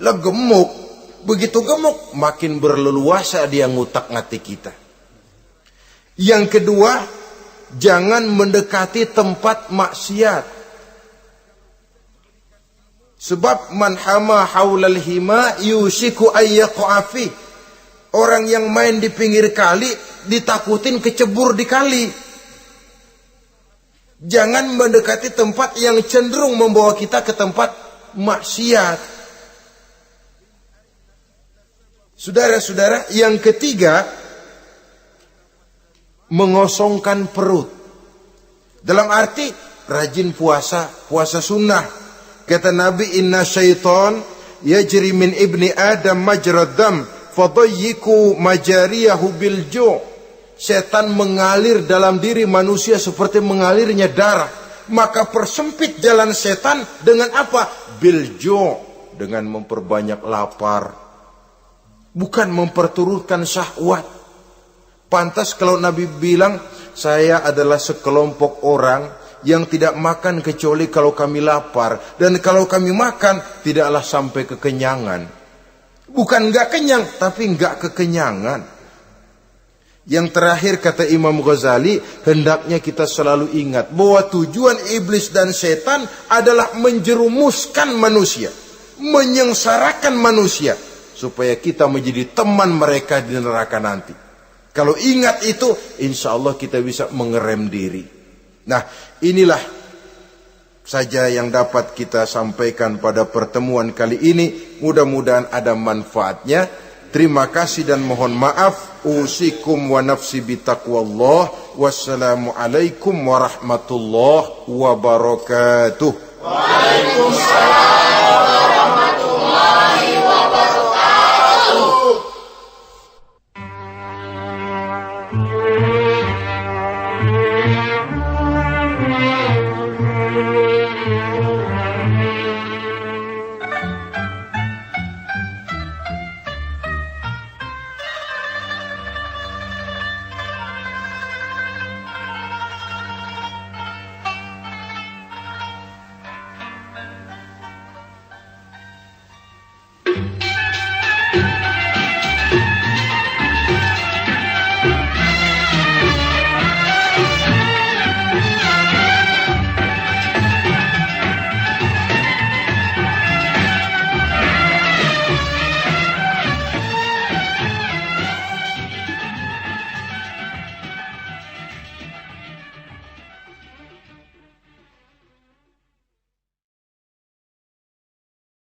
Lah gemuk, begitu gemuk, makin berleluasa dia ngutak-ngatik kita. Yang kedua, jangan mendekati tempat maksiat. Sebab man hama haulal hima yusiku ayyaqafi. Orang yang main di pinggir kali ditakutin kecebur di kali. Jangan mendekati tempat yang cenderung membawa kita ke tempat maksiat. Saudara-saudara, yang ketiga, mengosongkan perut. Dalam arti rajin puasa, puasa sunnah. Kata Nabi, inna syaitan yajri min ibni adam majrad dam fadayyiku majariyahu bil ju'. Setan mengalir dalam diri manusia seperti mengalirnya darah. Maka persempit jalan setan dengan apa? Bil ju', dengan memperbanyak lapar. Bukan memperturutkan syahwat. Pantas kalau Nabi bilang, saya adalah sekelompok orang yang tidak makan kecuali kalau kami lapar. Dan kalau kami makan, tidaklah sampai kekenyangan. Bukan enggak kenyang, tapi enggak kekenyangan. Yang terakhir kata Imam Ghazali, hendaknya kita selalu ingat bahwa tujuan iblis dan setan adalah menjerumuskan manusia, menyengsarakan manusia, supaya kita menjadi teman mereka di neraka nanti. Kalau ingat itu, insya Allah kita bisa mengerem diri. Nah, inilah saja yang dapat kita sampaikan pada pertemuan kali ini. Mudah-mudahan ada manfaatnya. Terima kasih dan mohon maaf. Usikum wa nafsi bitaqwallah. Wassalamualaikum warahmatullahi wabarakatuh. Waalaikumsalam.